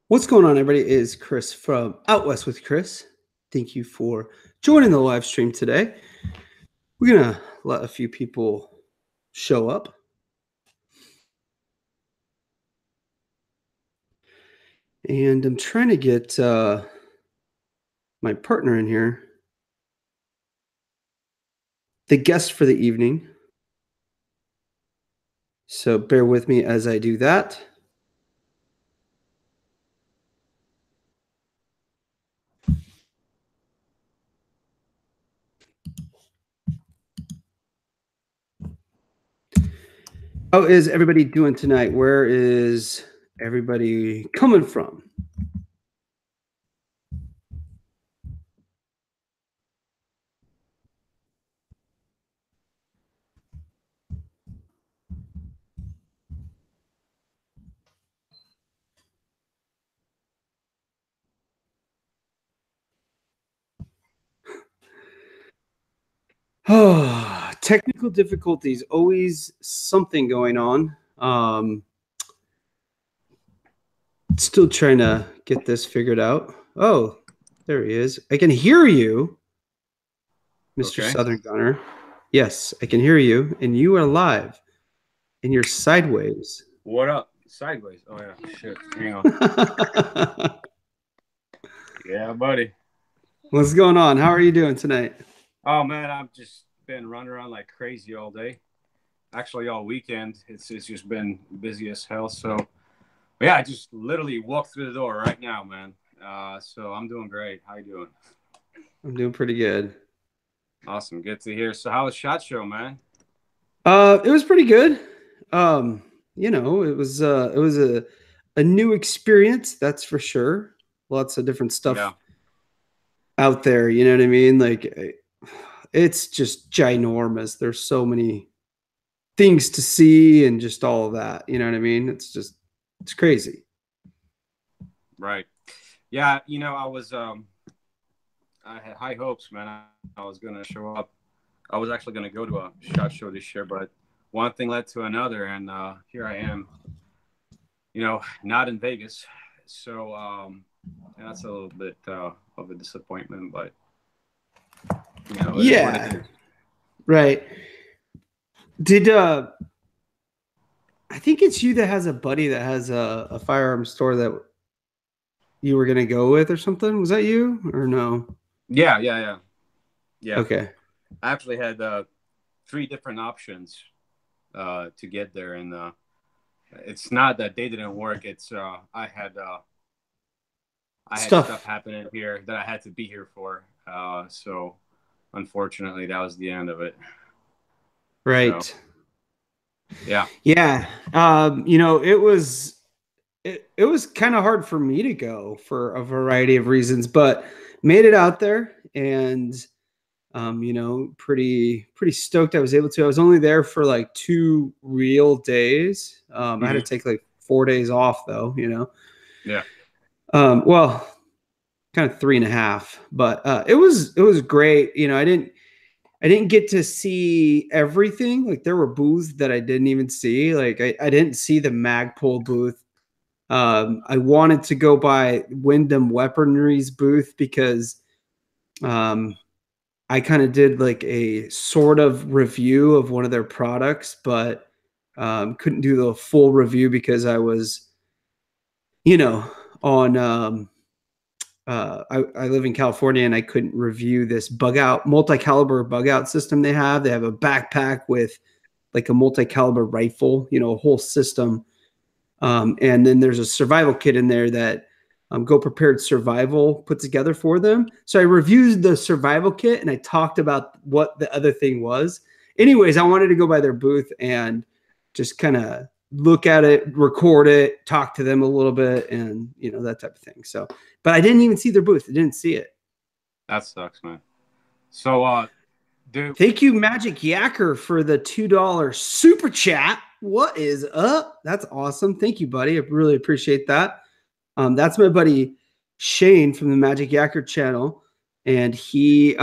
What's going on, everybody? It is Chris from Out West with Chris. Thank you for joining the live stream today. We're going to let a few people show up. And I'm trying to get my partner in here, the guest for the evening. So bear with me as I do that. How is everybody doing tonight? Where is everybody coming from? Oh, technical difficulties, always something going on. Still trying to get this figured out. Oh, there he is. I can hear you, Mr. Okay. Southern Gunner. Yes, I can hear you, and you are live, and you're sideways. What up? Sideways. Oh, yeah. Shit. Hang on. Yeah, buddy. What's going on? How are you doing tonight? Oh, man, I've just been running around like crazy all day. Actually, all weekend. It's just been busy as hell. So, yeah, I just literally walked through the door right now, man. So I'm doing great. How you doing? I'm doing pretty good. Awesome. Good to hear. So how was SHOT Show, man? It was pretty good. It was a new experience, that's for sure. Lots of different stuff out there, you know what I mean? Like, it's just ginormous. There's so many things to see and just all of that, you know what I mean? It's crazy. Right. Yeah, I had high hopes, man. I was gonna show up. I was actually gonna go to a SHOT Show this year, but one thing led to another, and here I am. Not in Vegas, so that's a little bit of a disappointment, but yeah, right. Did I think it's you that has a buddy that has a firearms store that you were gonna go with or something? Was that you or no? Yeah. Okay. I actually had 3 different options to get there, and it's not that they didn't work. It's I had stuff happening here that I had to be here for. So unfortunately, that was the end of it. Right. So, yeah. It was kind of hard for me to go for a variety of reasons, but made it out there and pretty stoked I was able to. I was only there for like 2 real days. I had to take like 4 days off though, Yeah. Well, kind of 3.5, but it was great. I didn't get to see everything. Like there were booths that I didn't even see. Like I didn't see the Magpul booth. I wanted to go by Wyndham Weaponry's booth because I kind of did like a sort of review of one of their products, but couldn't do the full review because I was, on I live in California and I couldn't review this multi-caliber bug out system they have. They have a backpack with like a multi-caliber rifle, a whole system. And then there's a survival kit in there that Go Prepared Survival put together for them. So I reviewed the survival kit and I talked about what the other thing was. Anyways, I wanted to go by their booth and just kind of look at it, record it, talk to them a little bit, and that type of thing. So, but I didn't even see their booth. I didn't see it. That sucks, man. So, dude, thank you, Magic Yacker, for the $2 super chat. What is up? That's awesome. Thank you, buddy. I really appreciate that. That's my buddy Shane from the Magic Yacker channel, and he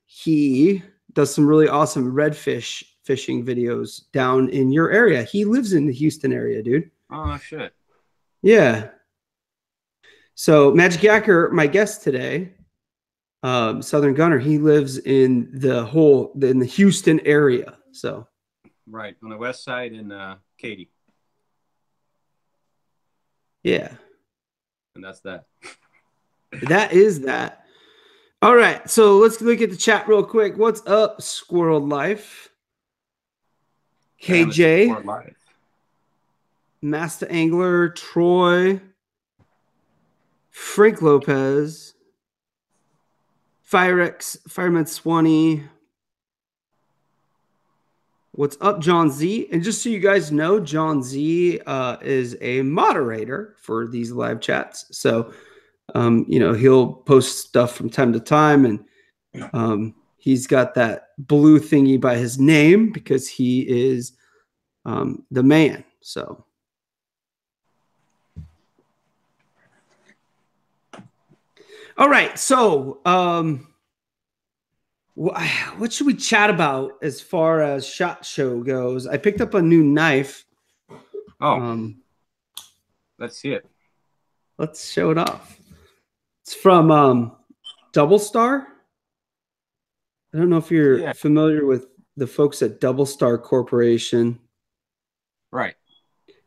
he does some really awesome redfish fishing videos down in your area. He lives in the Houston area, dude. Oh shit. Yeah. So Magic Yacker, my guest today, Southern Gunner, he lives in the Houston area. So Right on the west side in Katy, yeah, and that's that. that is that. All right, so let's look at the chat real quick. What's up, Squirrel Life? Fantasy KJ, for life. Master Angler, Troy, Frank Lopez, Firex, Fireman Swanee. What's up, John Z? And just so you guys know, John Z is a moderator for these live chats. So, he'll post stuff from time to time, and he's got that blue thingy by his name because he is the man. So, all right. So, what should we chat about as far as SHOT Show goes? I picked up a new knife. Oh, let's see it. Let's show it off. It's from Double Star. I don't know if you're Yeah, familiar with the folks at Double Star Corporation. right.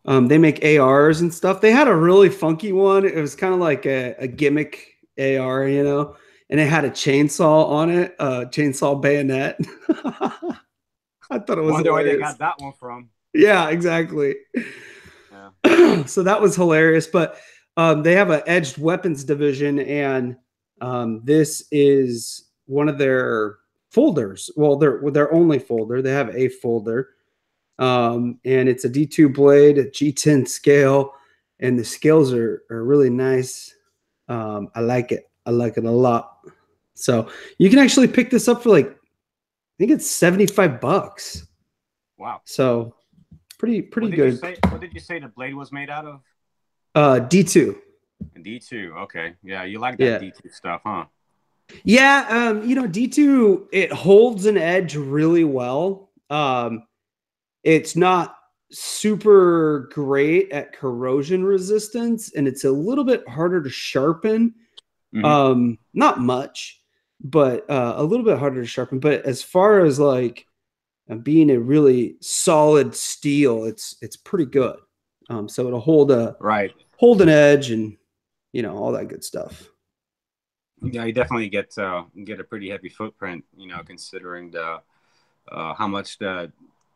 They make ARs and stuff. They had a really funky one. It was kind of like a gimmick AR, and it had a chainsaw on it, chainsaw bayonet. I thought it was Wonder where they hilarious. got that one from. Yeah, exactly. Yeah. So that was hilarious. But they have an edged weapons division, and this is one of their folders. Well, their only folder. They have a folder, and it's a D2 blade, a G10 scale, and the scales are really nice. I like it. I like it a lot. So you can actually pick this up for like, I think it's $75. Wow. So pretty What did good. you say? What did you say the blade was made out of? D2. D2. Okay. Yeah, you like that Yeah. D2 stuff, huh? Yeah, D2, it holds an edge really well. It's not super great at corrosion resistance, and it's a little bit harder to sharpen. Not much, but a little bit harder to sharpen. But as far as like being a really solid steel, it's pretty good. So it'll hold an edge, and all that good stuff. Yeah, you definitely get a pretty heavy footprint, considering the how much the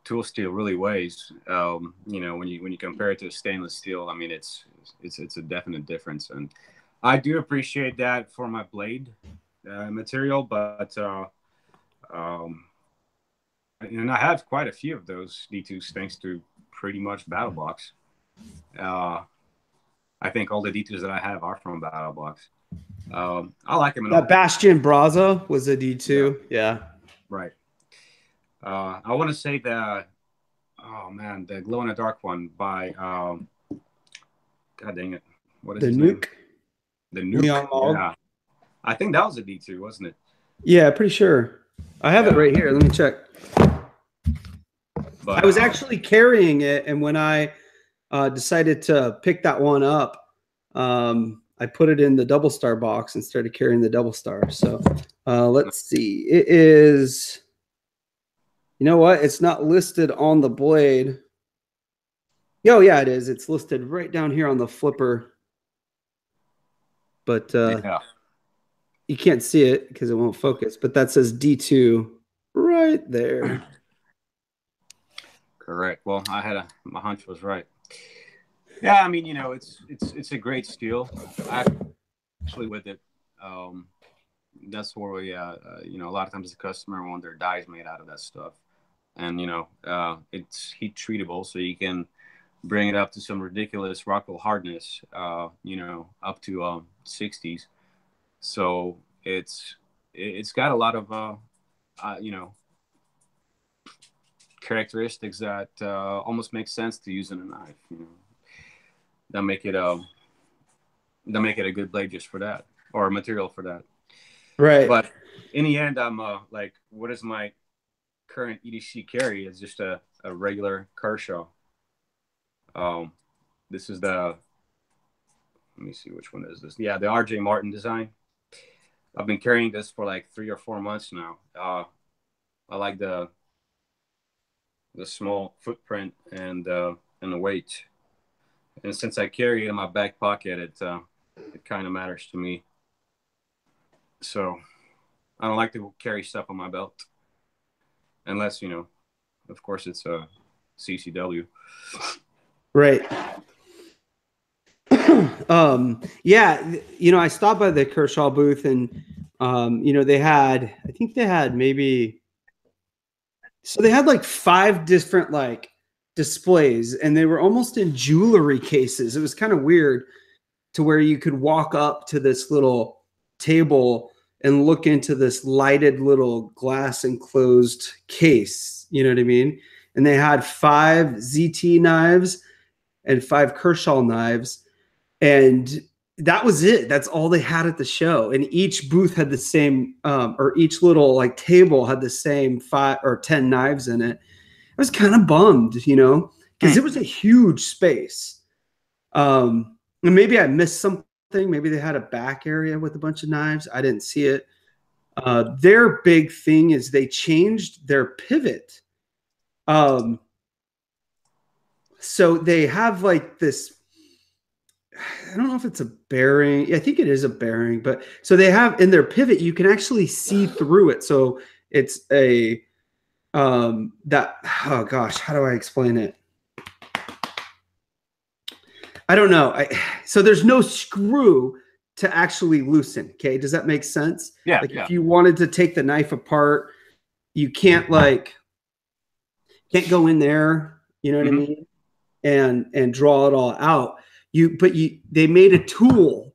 tool steel really weighs. When you compare it to stainless steel, I mean it's a definite difference, and I do appreciate that for my blade material, but and I have quite a few of those D2s thanks to pretty much Battle Box. I think all the D2s that I have are from Battle Box. I like them. That Bastion Braza was a D2. Yeah. Right. I want to say that, oh man, the glow in the dark one by, God dang it. What is The his Nuke? name? The Nuke. Leon Maul. Yeah. I think that was a D2, wasn't it? Yeah, pretty sure. I have it right here. Let me check. But I was actually carrying it, and when I decided to pick that one up, I put it in the Double Star box and started carrying the Double Star. So let's see. It is, you know what? It's not listed on the blade. Oh, yeah, it is. It's listed right down here on the flipper. But yeah. you can't see it because it won't focus. But that says D2 right there. Correct. Well, my hunch was right. Yeah, I mean, it's a great steel. Actually, with it, that's where we, a lot of times the customer want their dies made out of that stuff, and it's heat treatable, so you can bring it up to some ridiculous Rockwell hardness, up to 60s. So it's got a lot of characteristics that almost make sense to use in a knife. That make it a good blade just for that, or a material for that. Right. But in the end, I'm like, what is my current EDC carry? It's just a regular Kershaw. This is the Let me see, which one is this? Yeah, the RJ Martin design. I've been carrying this for like 3 or 4 months now. I like the small footprint and the weight. And since I carry it in my back pocket, it kind of matters to me. So I don't like to carry stuff on my belt unless, of course, it's a CCW. Right. Yeah, I stopped by the Kershaw booth and, I think they had maybe, so they had like 5 different like displays and they were almost in jewelry cases. It was kind of weird to where you could walk up to this little table and look into this lighted little glass enclosed case. You know what I mean? And they had 5 ZT knives and 5 Kershaw knives. And that was it. That's all they had at the show. And each booth had the same, or each little like table had the same 5 or 10 knives in it. I was kind of bummed, because it was a huge space. And maybe I missed something. Maybe they had a back area with a bunch of knives. I didn't see it. Their big thing is they changed their pivot. So they have like this, I don't know if it's a bearing. I think it is a bearing, but so they have in their pivot, you can actually see through it. So it's a, oh gosh, how do I explain it? I don't know. So there's no screw to actually loosen. Okay. Does that make sense? Yeah. Like if you wanted to take the knife apart, you can't go in there, you know what I mean? And draw it all out. They made a tool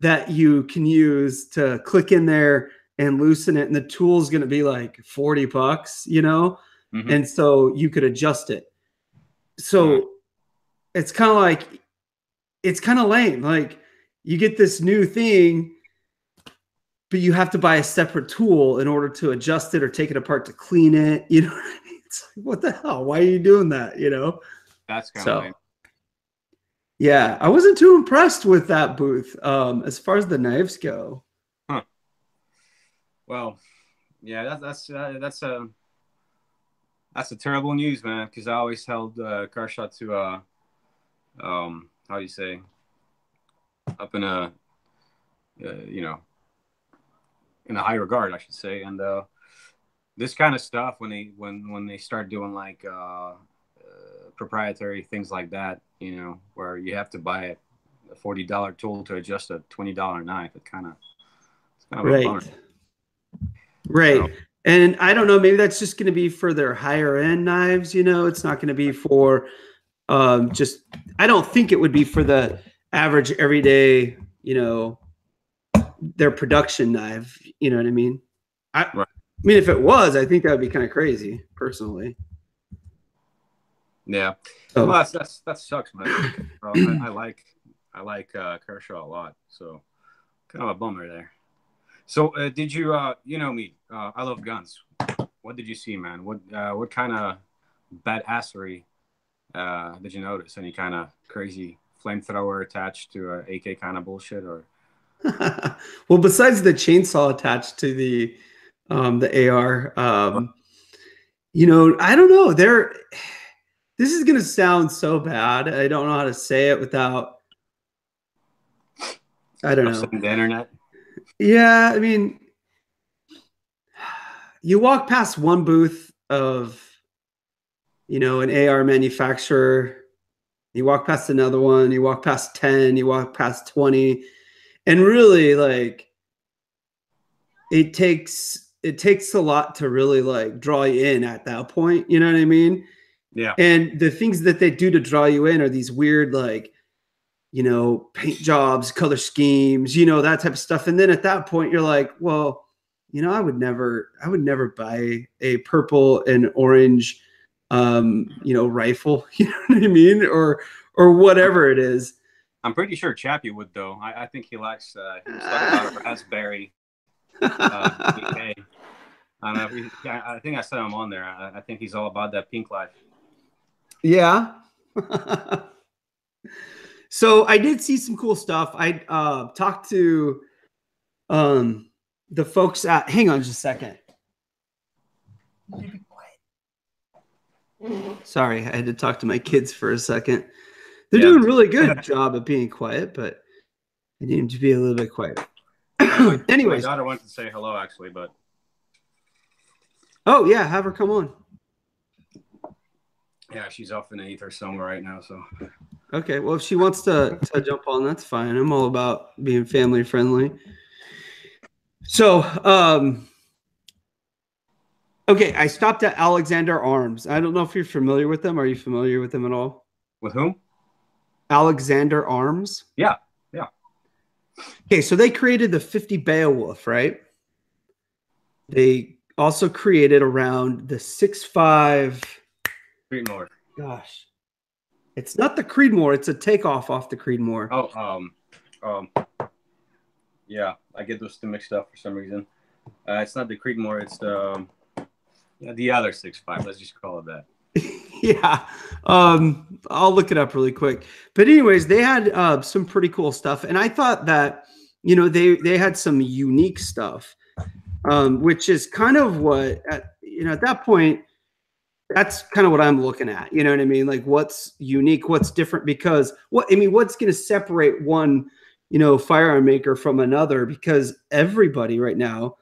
that you can use to click in there and loosen it. And the tool is going to be like $40, And so you could adjust it. So it's kind of lame. Like you get this new thing, but you have to buy a separate tool in order to adjust it or take it apart to clean it. You know what I mean? It's like, what the hell? Why are you doing that? That's kind of lame. Yeah, I wasn't too impressed with that booth as far as the knives go. Huh. Well, yeah, that's a terrible news, man. Because I always held Kershaw to how do you say, up in a in a high regard, I should say. And this kind of stuff when they start doing like proprietary things like that, where you have to buy a $40 tool to adjust a $20 knife, it's kind of right. a bummer. Right. So, and I don't know, maybe that's just going to be for their higher end knives. It's not going to be for I don't think it would be for the average everyday, their production knife. You know what I mean? Right. I mean, if it was, I think that would be kind of crazy, personally. Yeah. Oh. Well, that sucks, man. I like Kershaw a lot, so kind of a bummer there. So, did you me? I love guns. What did you see, man? What kind of badassery did you notice? Any kind of crazy flamethrower attached to a AK kind of bullshit, or? Well, besides the chainsaw attached to the AR, I don't know. This is gonna sound so bad. I don't know how to say it without. I don't know. The internet. Yeah, I mean, you walk past one booth of, an AR manufacturer. You walk past another one. You walk past 10. You walk past 20, and really, like, it takes a lot to really like draw you in at that point. You know what I mean? Yeah. And the things that they do to draw you in are these weird, like, paint jobs, color schemes, that type of stuff. And then at that point, you're like, well, I would never buy a purple and orange, rifle. You know what I mean? Or whatever it is. I'm pretty sure Chappie would, though. I think he likes. He was talking about a raspberry. I don't know. I think I said him on there. I think he's all about that pink life. Yeah. So I did see some cool stuff. I talked to the folks at. Hang on just a second. Sorry, I had to talk to my kids for a second. They're doing a really good job of being quiet, but I need them to be a little bit quiet. Anyways, my daughter wanted to say hello, actually, but oh yeah, have her come on. Yeah, she's off in the ether somewhere right now. So okay, well, if she wants to jump on, that's fine. I'm all about being family friendly. So, okay, I stopped at Alexander Arms. I don't know if you're familiar with them. Are you familiar with them at all? With whom? Alexander Arms. Yeah. Okay, so they created the 50 Beowulf, right? They also created around the 6.5 Creedmoor. Gosh, it's not the Creedmoor. It's a takeoff off the Creedmoor. Oh, yeah, I get those two mixed up for some reason. It's not the Creedmoor. It's the other 6.5. Let's just call it that. Yeah, I'll look it up really quick. But anyways, they had some pretty cool stuff, and I thought that they had some unique stuff, which is kind of what at that point. That's kind of what I'm looking at. You know what I mean? Like what's unique, what's different, because what's going to separate one, firearm maker from another? Because everybody right now,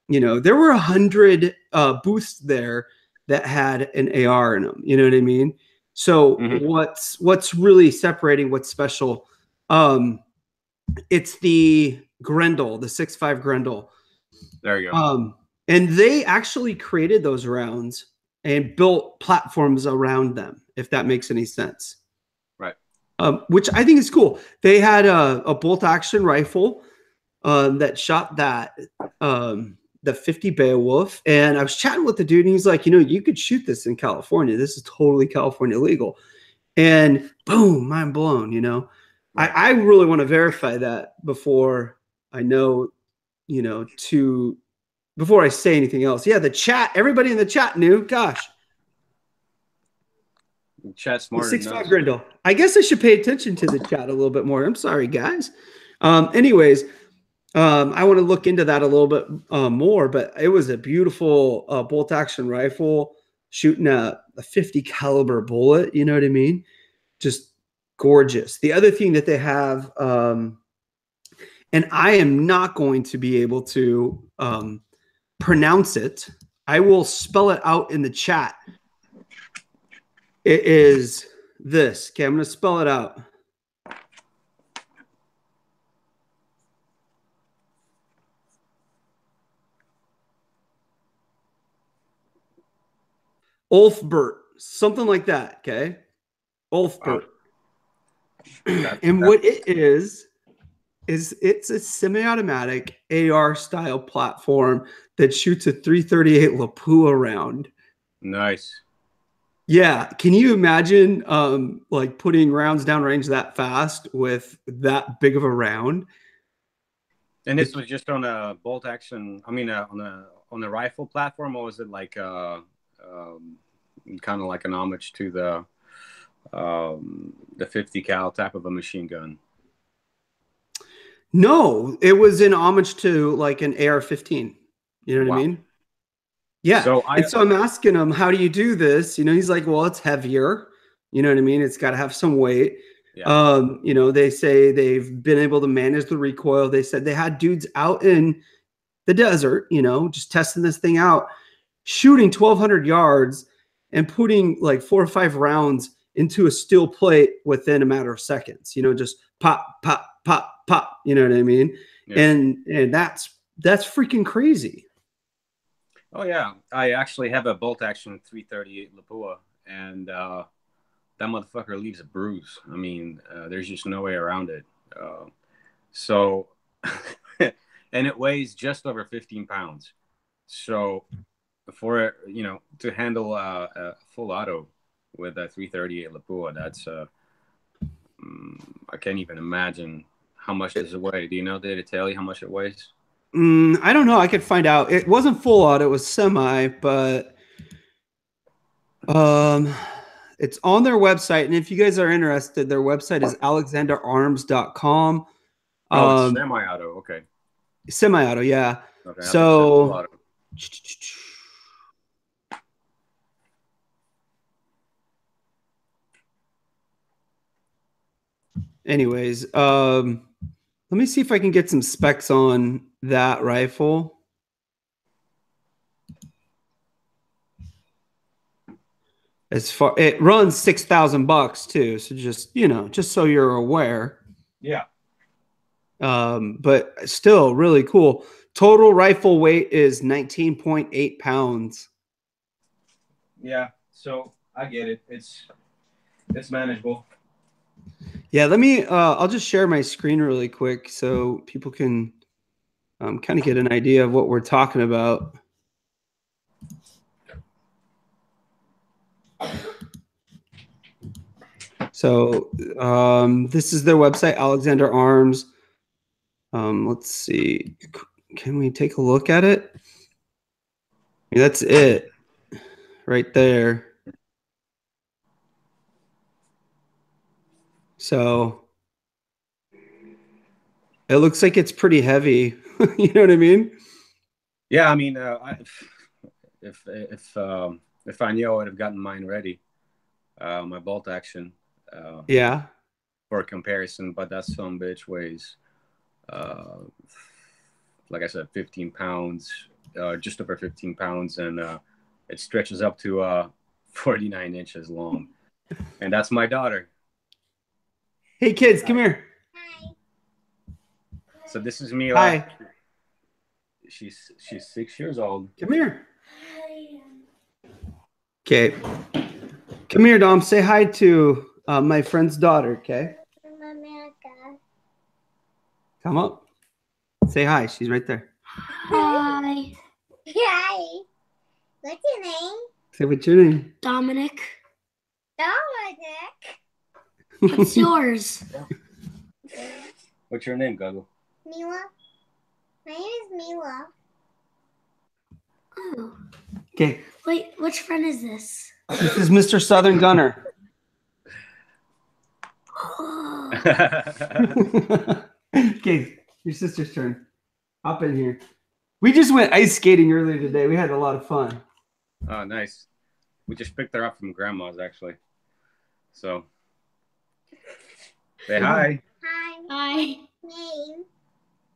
there were 100 booths there that had an AR in them. You know what I mean? So what's really separating, what's special? It's the Grendel, the 6.5 Grendel. There you go. And they actually created those rounds and built platforms around them, if that makes any sense. Right. Which I think is cool. They had a bolt action rifle that shot the 50 Beowulf. And I was chatting with the dude, and he's like, you could shoot this in California. This is totally California legal. And boom, mind blown, Right. I really want to verify that before I know, before I say anything else. Yeah, the chat, everybody in the chat knew. Gosh. Chat smarter. 6.5 Grendel. I guess I should pay attention to the chat a little bit more. I'm sorry, guys. Anyways, I want to look into that a little bit more, but it was a beautiful bolt action rifle shooting a 50 caliber bullet. You know what I mean? Just gorgeous. The other thing that they have, and I am not going to be able to pronounce it. I will spell it out in the chat. It is this. Okay, I'm going to spell it out. Ulfbert, something like that. Okay, Ulfbert. And what it is it's a semi-automatic AR style platform that shoots a 338 Lapua round. Nice. Yeah. Can you imagine like putting rounds downrange that fast with that big of a round? And this was just on a bolt action. I mean, on the rifle platform, or was it like kind of like an homage to the 50 cal type of a machine gun? No, it was in homage to like an AR-15. You know what I mean? Yeah. So I'm asking him, how do you do this? He's like, well, it's heavier. You know what I mean? It's got to have some weight. Yeah. They say they've been able to manage the recoil. They said they had dudes out in the desert, just testing this thing out, shooting 1,200 yards and putting like 4 or 5 rounds into a steel plate within a matter of seconds, just pop, pop, pop, pop. You know what I mean? Yeah. And that's freaking crazy. Oh yeah. I actually have a bolt action 338 Lapua, and that motherfucker leaves a bruise. I mean, there's just no way around it. And it weighs just over 15 pounds. So for, to handle a full auto with a 338 Lapua, that's, I can't even imagine how much does it weigh. Do you know, did it tell you how much it weighs? I don't know. I could find out. It wasn't full auto. It was semi, but It's on their website, and if you guys are interested, their website is alexanderarms.com. Oh, it's semi-auto. Okay. Semi-auto, yeah. Okay. So, anyways, let me see if I can get some specs on that rifle. As far, it runs $6,000 too, so just so you're aware. Yeah. But still really cool. Total rifle weight is 19.8 pounds. Yeah, so I get it. It's manageable. Yeah, let me I'll just share my screen really quick so people can kind of get an idea of what we're talking about. So this is their website, Alexander Arms. Let's see. Can we take a look at it? That's it right there. So it looks like it's pretty heavy. You know what I mean? Yeah, I mean, if I knew, I would have gotten mine ready, my bolt action. Yeah. For comparison, but that some bitch weighs, like I said, 15 pounds, just over 15 pounds, and it stretches up to 49 inches long, and that's my daughter. Hey kids, come here. Hi. So this is Mila. Hi. She's 6 years old. Come here. Okay. Come here, Dom. Say hi to my friend's daughter, okay? Come up. Say hi. She's right there. Hi. Hi. What's your name? Say what's your name? Dominic. Dominic. What's yours? What's your name, Gago? Mila. My name is Mila. Oh. Okay. Wait, which friend is this? This is Mr. Southern Gunner. Oh. Okay, your sister's turn. Hop in here. We just went ice skating earlier today. We had a lot of fun. Oh, nice. We just picked her up from grandma's, actually. So, say hi. Hi. Hi. Name?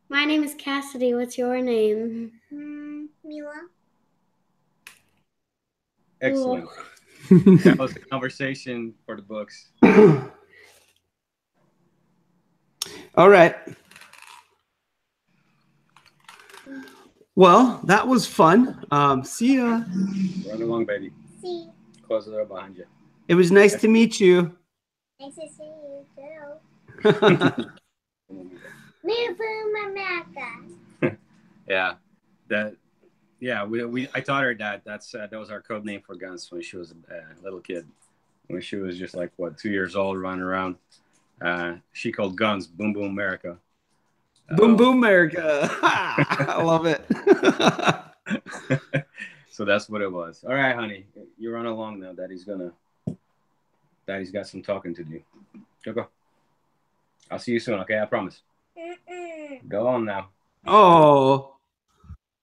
My name is Cassidy. What's your name? Mila. Excellent. That was a conversation for the books. All right. Well, that was fun. See ya. Run along, baby. See. Close the door behind you. It was nice to meet you. Nice to see you too. Yeah, I taught her that. That was our code name for guns when she was a little kid. When she was just like 2 years old, running around. She called guns "Boom Boom America." Boom Boom America. I love it. So that's what it was. All right, honey, you run along now. Daddy's got some talking to do. Go. I'll see you soon. Okay, I promise. Go on now. Oh.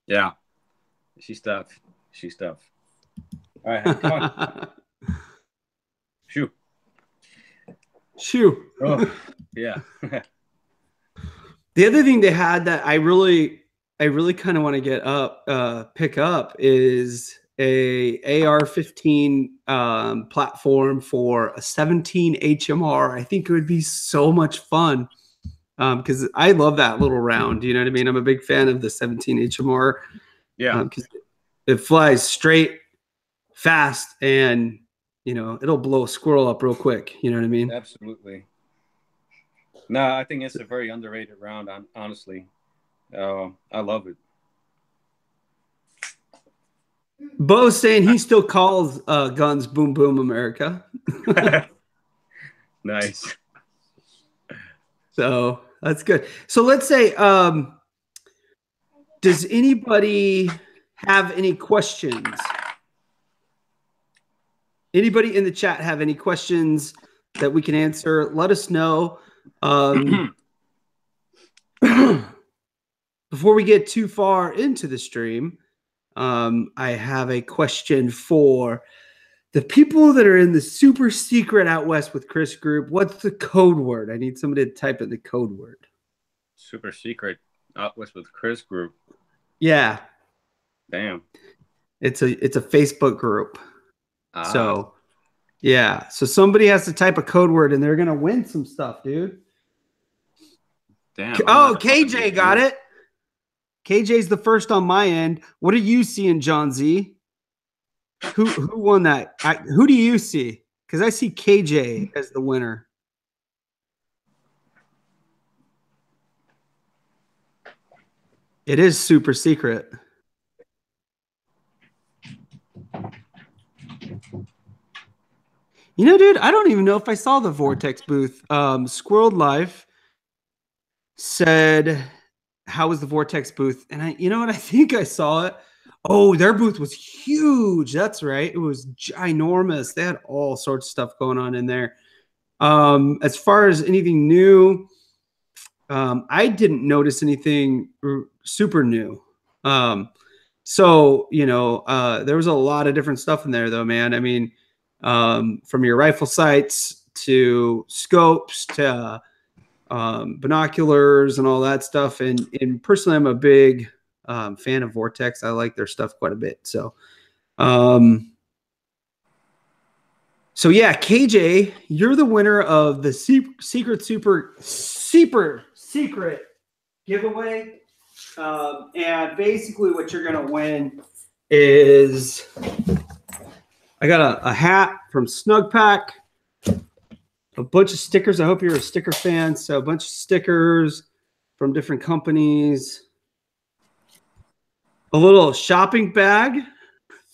Yeah. She's tough. All right, honey, come on. Shoo. Oh, yeah. The other thing they had that I really kind of want to pick up is a AR-15 platform for a 17 HMR. I think it would be so much fun because I love that little round. You know what I mean? I'm a big fan of the 17 HMR. Yeah. Because it flies straight, fast, and it'll blow a squirrel up real quick. You know what I mean? Absolutely. No, I think it's a very underrated round, honestly. I love it. Bo's saying he still calls guns Boom Boom America. Nice. So that's good. So let's say, does anybody have any questions? Anybody in the chat have any questions that we can answer? Let us know. Before we get too far into the stream, I have a question for the people that are in the super secret Out West with Chris group. What's the code word? I need somebody to type in the code word. Super secret Out West with Chris group. Yeah. Damn. It's a Facebook group. So yeah. So somebody has to type a code word and they're gonna win some stuff, dude. Damn. Oh, KJ got it. KJ's the first on my end. What are you seeing, John Z? Who won that? Who do you see? Because I see KJ as the winner. It is super secret. You know, dude, I don't even know if I saw the Vortex booth. Squirreled Life said, how was the Vortex booth? And you know what? I think I saw it. Oh, their booth was huge. That's right. It was ginormous. They had all sorts of stuff going on in there. As far as anything new, I didn't notice anything super new. So, you know, there was a lot of different stuff in there though, man. I mean, from your rifle sights to scopes to binoculars and all that stuff. And personally, I'm a big fan of Vortex. I like their stuff quite a bit. So yeah, KJ, you're the winner of the secret super secret giveaway. And basically what you're going to win is I got a hat from Snug Pack, a bunch of stickers. I hope you're a sticker fan. So a bunch of stickers from different companies, a little shopping bag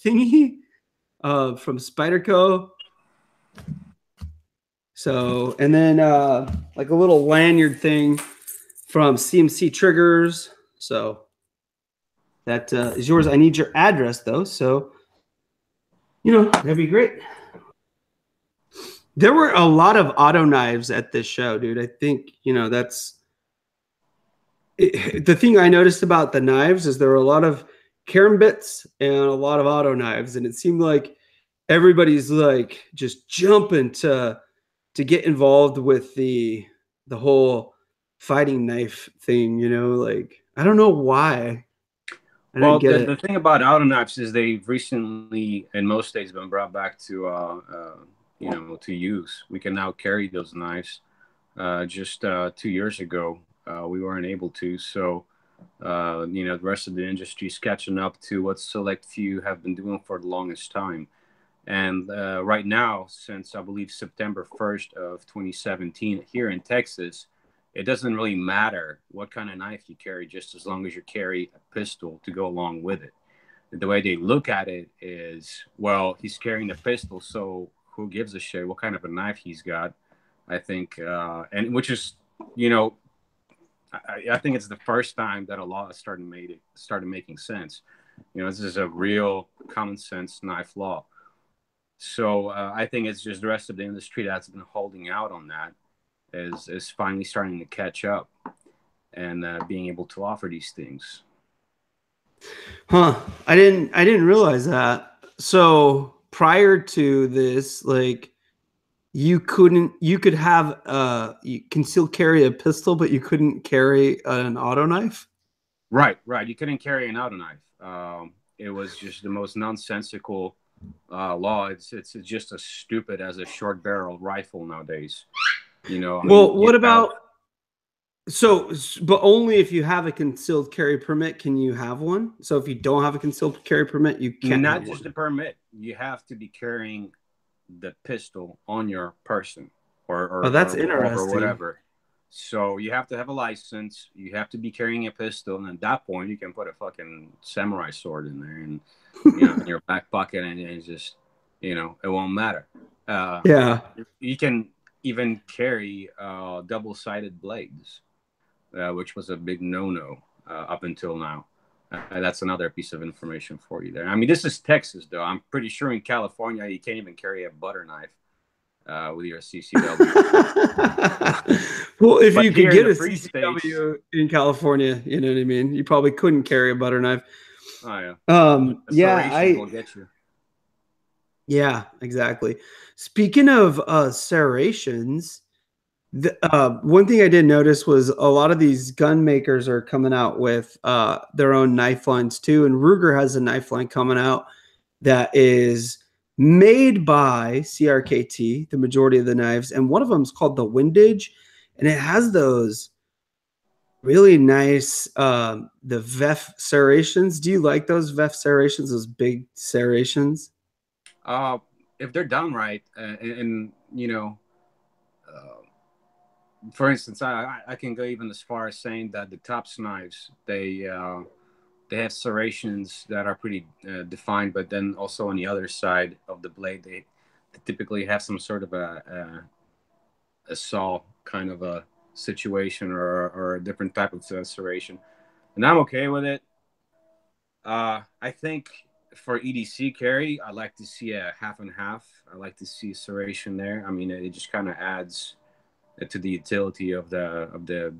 thingy from Spyderco. So, and then like a little lanyard thing from CMC Triggers. So that is yours. I need your address though. So, you know, that'd be great. There were a lot of auto knives at this show, dude. I think, you know, that's the thing I noticed about the knives is there were a lot of karambits and a lot of auto knives. And it seemed like everybody's like just jumping to get involved with the whole fighting knife thing, you know, like, I don't know why. Well, the thing about auto knives is they've recently, in most states, been brought back to, you know, to use. We can now carry those knives. Just 2 years ago, we weren't able to. So, you know, the rest of the industry is catching up to what select few have been doing for the longest time. And right now, since I believe September 1st of 2017 here in Texas, it doesn't really matter what kind of knife you carry, just as long as you carry a pistol to go along with it. The way they look at it is, well, he's carrying a pistol, so who gives a shit what kind of a knife he's got? I think, and which is, you know, I think it's the first time that a law started making sense. You know, this is a real common sense knife law. So I think it's just the rest of the industry that's been holding out on that is finally starting to catch up and being able to offer these things. Huh. I didn't realize that. So prior to this, like you could have you can still carry a pistol, but you couldn't carry an auto knife. Right. You couldn't carry an auto knife. It was just the most nonsensical law. It's just as stupid as a short barrel rifle nowadays. You know. Well, what about but only if you have a concealed carry permit can you have one. So if you don't have a concealed carry permit, you can't. Not just a permit. You have to be carrying the pistol on your person, or that's or, interesting, or whatever. So you have to have a license. You have to be carrying a pistol, and at that point, you can put a fucking samurai sword in there, and you know, in your back pocket, and it's just, you know, it won't matter. Yeah, you can even carry double-sided blades, which was a big no-no up until now. That's another piece of information for you there. I mean, this is Texas, though. I'm pretty sure in California you can't even carry a butter knife with your CCW. Well, if But you could here in get the a free states, CCW in California, you know what I mean? You probably couldn't carry a butter knife. oh yeah, Yeah, Serrations will get you. yeah, exactly. Speaking of serrations, one thing I did notice was a lot of these gun makers are coming out with their own knife lines too, and Ruger has a knife line coming out that is made by CRKT, the majority of the knives, and one of them is called the Windage, and it has those really nice the VEF serrations. Do you like those VEF serrations, those big serrations? If they're done right, and you know, for instance, I can go even as far as saying that the Tops knives, they have serrations that are pretty defined, but then also on the other side of the blade, they typically have some sort of a saw kind of a situation, or a different type of serration, and I'm okay with it. I think for EDC carry, I like to see a half and half. I like to see serration there. I mean, it just kind of adds to the utility of the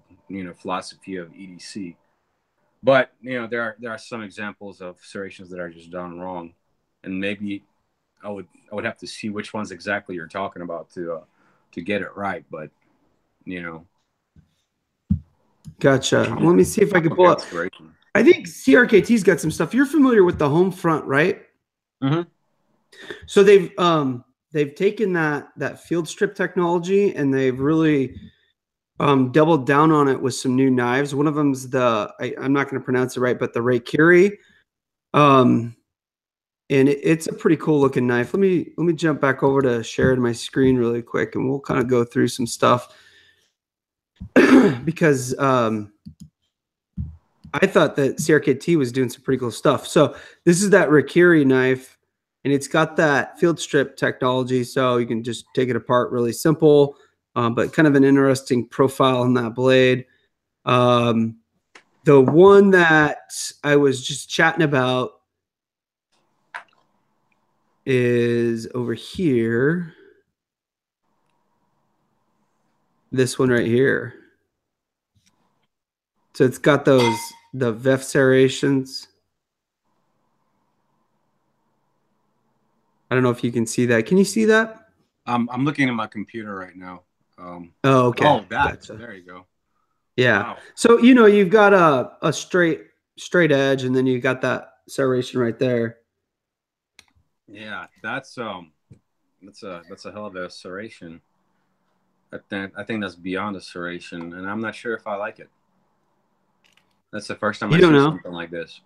philosophy of EDC. But there are some examples of serrations that are just done wrong, and maybe I would have to see which ones exactly you're talking about to get it right. But Gotcha. Let me see if I can pull up. I think CRKT's got some stuff. You're familiar with the home front, right? Mm-hmm. So they've taken that field strip technology and they've really doubled down on it with some new knives. One of them's I'm not going to pronounce it right, but the Reikiri. And it's a pretty cool looking knife. Let me jump back over to sharing my screen really quick, and we'll kind of go through some stuff because I thought that CRKT was doing some pretty cool stuff. So this is that Reikiri knife, and it's got that field strip technology, so you can just take it apart really simple, but kind of an interesting profile on that blade. The one that I was just chatting about is over here. This one right here. So it's got the VEF serrations. I don't know if you can see that. Can you see that? I'm looking at my computer right now. Oh, okay. Oh, that. Gotcha. There you go. Yeah. Wow. So you've got a straight edge, and then you got that serration right there. Yeah, that's a hell of a serration. I think that's beyond a serration, and I'm not sure if I like it. That's the first time I see something like this.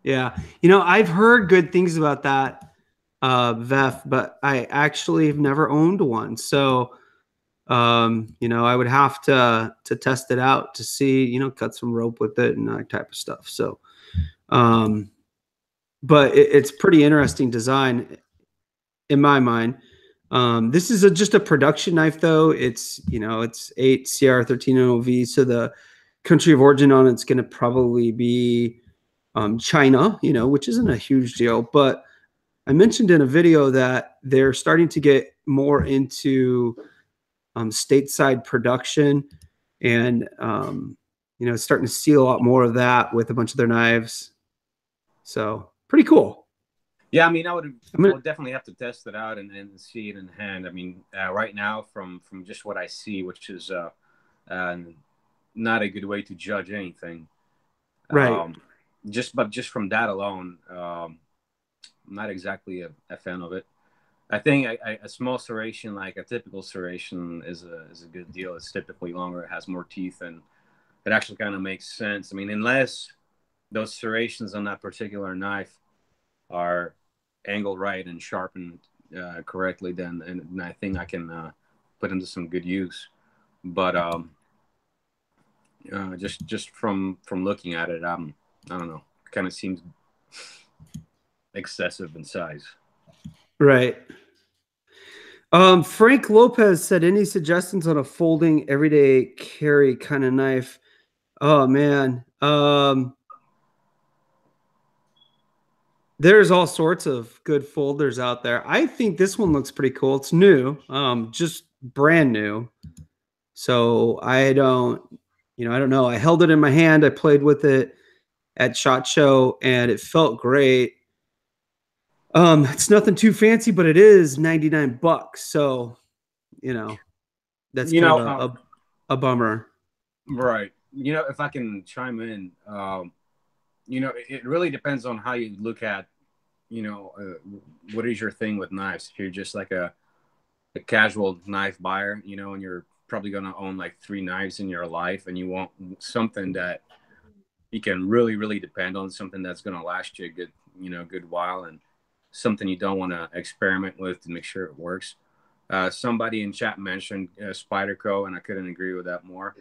Yeah. I've heard good things about that VEF, but I actually have never owned one. So, I would have to test it out to see, cut some rope with it and that type of stuff. So, but it's pretty interesting design in my mind. This is just a production knife, though. It's 8 CR13NOV, so the country of origin on it's going to probably be China, which isn't a huge deal. But I mentioned in a video that they're starting to get more into stateside production, and starting to see a lot more of that with a bunch of their knives. So pretty cool. Yeah, I mean, I would definitely have to test it out and see it in hand. I mean, right now, from just what I see, which is not a good way to judge anything. Right. Just from that alone, I'm not exactly a fan of it. I think a small serration, like a typical serration, is a good deal. It's typically longer, it has more teeth, and it actually kind of makes sense. I mean, unless those serrations on that particular knife are angled right and sharpened correctly, then I think I can put into some good use. But just from looking at it, I don't know, it kind of seems excessive in size. Right. Frank Lopez said, any suggestions on a folding everyday carry kind of knife? Oh man. There's all sorts of good folders out there. I think this one looks pretty cool. It's new, just brand new. So I don't, I don't know. I held it in my hand. I played with it at SHOT Show, and it felt great. It's nothing too fancy, but it is $99. So, that's You kind know, of a bummer. right. If I can chime in, it really depends on how you look at, what is your thing with knives. If you're just like a casual knife buyer, and you're probably going to own like 3 knives in your life, and you want something that you can really, really depend on, something that's going to last you a good while, and something you don't want to experiment with to make sure it works. Somebody in chat mentioned Spyderco, and I couldn't agree with that more.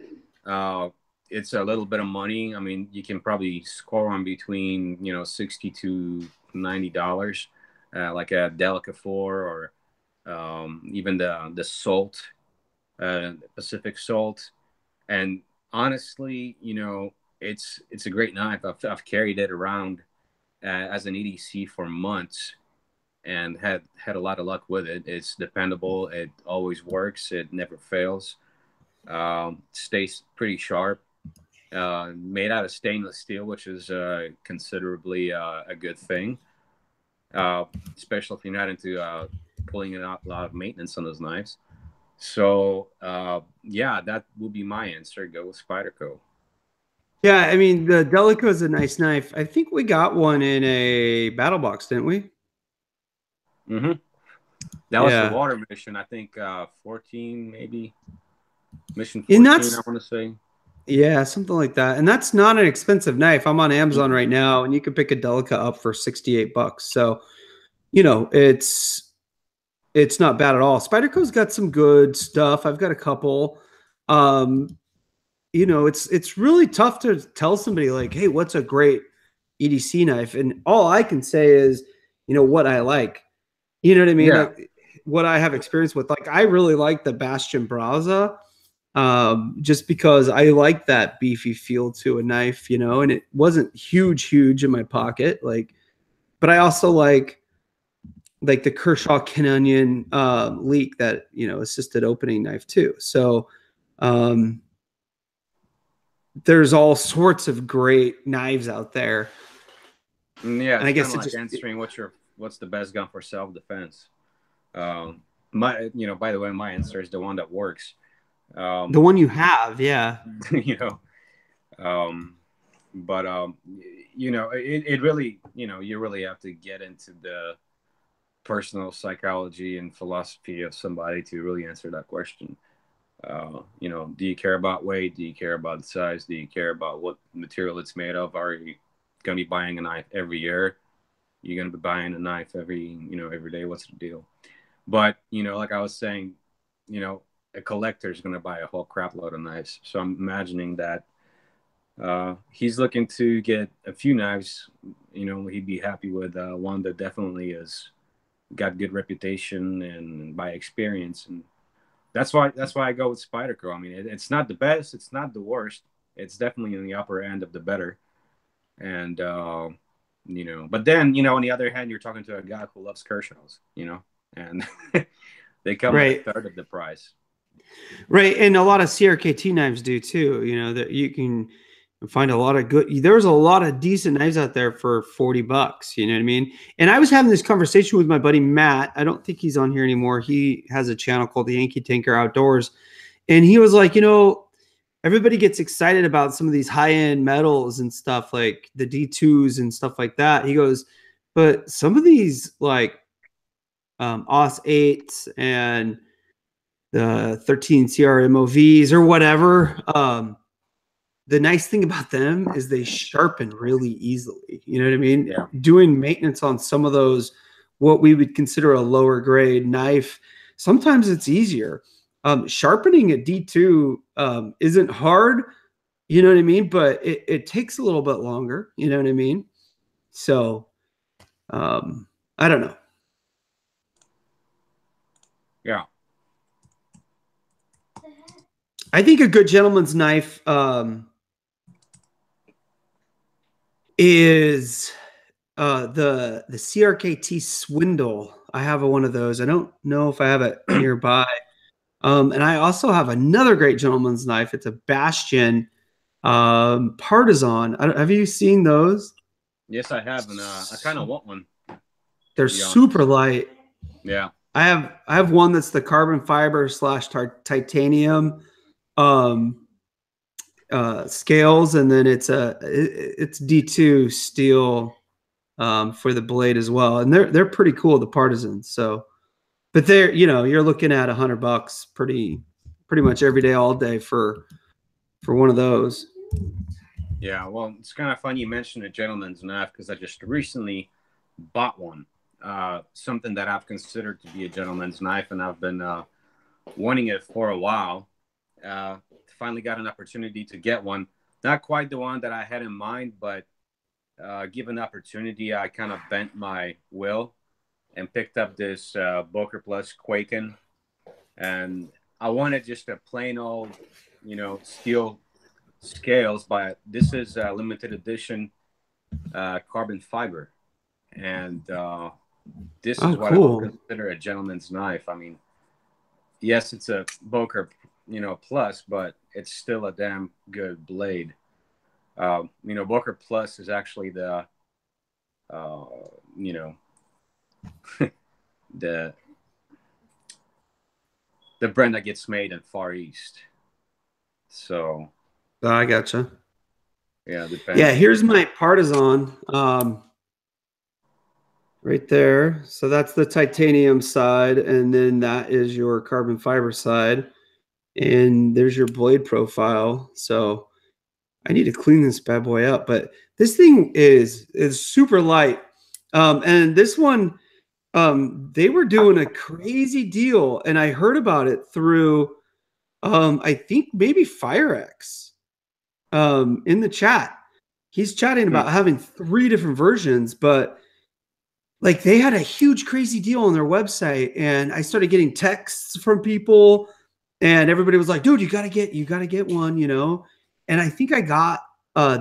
It's a little bit of money. I mean, you can probably score on between $60 to $90, like a Delica 4 or even the Salt, Pacific Salt. And honestly, it's a great knife. I've carried it around as an EDC for months, and had a lot of luck with it. It's dependable. It always works. It never fails. Stays pretty sharp. Made out of stainless steel, which is considerably a good thing, especially if you're not into pulling out a lot of maintenance on those knives. So yeah, that will be my answer. Go with Spyderco. Yeah, I mean, the Delica is a nice knife. I think we got one in a battle box, didn't we? Mm-hmm. That was the Yeah. water mission. I think 14, maybe mission 14. And that's, I want to say. yeah, something like that. And that's not an expensive knife. I'm on Amazon right now, and you can pick a Delica up for $68. So, it's not bad at all. Spyderco's got some good stuff. I've got a couple. It's really tough to tell somebody like, hey, what's a great EDC knife? And all I can say is, what I like. You know what I mean? Yeah. Like what I have experience with. Like I really like the Bastion Brazza, just because I like that beefy feel to a knife, and it wasn't huge in my pocket. But I also like the Kershaw Canyon leak, that assisted opening knife too. So there's all sorts of great knives out there. Yeah, And I it's kind guess of it like just, answering what's the best gun for self-defense. By the way, my answer is the one that works. the one you have, yeah. you know, um, but it really, you really have to get into the personal psychology and philosophy of somebody to really answer that question. Do you care about weight? Do you care about the size? Do you care about what material it's made of? Are you going to be buying a knife every year? You're going to be buying a knife every day. What's the deal? But, like I was saying, a collector is going to buy a whole crap load of knives. So I'm imagining that he's looking to get a few knives. He'd be happy with one that definitely has got good reputation and by experience. And that's why I go with Spyderco. I mean, it's not the best. It's not the worst. It's definitely in the upper end of the better. And, but then, on the other hand, you're talking to a guy who loves Kershaws, and they come at Right. a third of the price. Right. And a lot of CRKT knives do too, that you can find a lot of good, there's a lot of decent knives out there for $40. You know what I mean? And I was having this conversation with my buddy Matt. I don't think he's on here anymore. He has a channel called the Yankee Tanker Outdoors. And he was like, everybody gets excited about some of these high-end metals and stuff like the D2s and stuff like that. He goes, but some of these like OS 8s and the 13 CR MOVs or whatever, the nice thing about them is they sharpen really easily. You know what I mean? Yeah. Doing maintenance on some of those, what we would consider a lower grade knife, sometimes it's easier. Sharpening a D2 isn't hard, you know what I mean? But it takes a little bit longer, you know what I mean? So I don't know. Yeah. I think a good gentleman's knife is the CRKT Swindle. I have one of those. I don't know if I have it nearby. And I also have another great gentleman's knife. It's a Bastion Partisan. Have you seen those? Yes, I have, and I kind of want one. They're super light. Yeah. I have one that's the carbon fiber / titanium scales, and then it's D2 steel for the blade as well, and they're pretty cool, the Partisans. So, but they're, you're looking at $100 pretty much every day, all day for one of those. Yeah, well, it's kind of funny you mentioned a gentleman's knife because I just recently bought one. Something that I've considered to be a gentleman's knife, and I've been wanting it for a while. Finally got an opportunity to get one. Not quite the one that I had in mind, but given the opportunity, I kind of bent my will and picked up this Boker Plus Quaken. And I wanted just a plain old, steel scales, but this is a limited edition carbon fiber. And this is what cool. I would consider a gentleman's knife. I mean, yes, it's a Boker, Plus, but it's still a damn good blade. Boker Plus is actually the, the brand that gets made in Far East. So. I gotcha. Yeah. Yeah. Here's my Partisan. Right there. So that's the titanium side, and then that is your carbon fiber side, and there's your blade profile. So I need to clean this bad boy up, but this thing is super light. And this one, they were doing a crazy deal, and I heard about it through, I think maybe FireX, in the chat. He's chatting about having 3 different versions, but like they had a huge crazy deal on their website, and I started getting texts from people, and everybody was like, dude, you gotta get one, And I think I got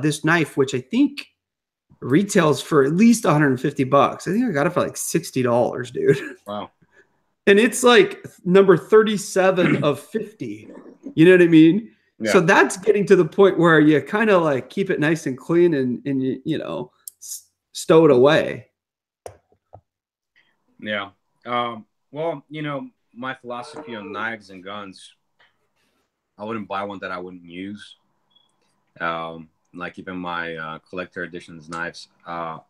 this knife, which I think retails for at least $150. I think I got it for like $60, dude. Wow. And it's like number 37 of 50. You know what I mean? Yeah. So that's getting to the point where you kind of like keep it nice and clean, and you stow it away. Yeah. Well, my philosophy on knives and guns, I wouldn't buy one that I wouldn't use. Like even my collector editions knives, I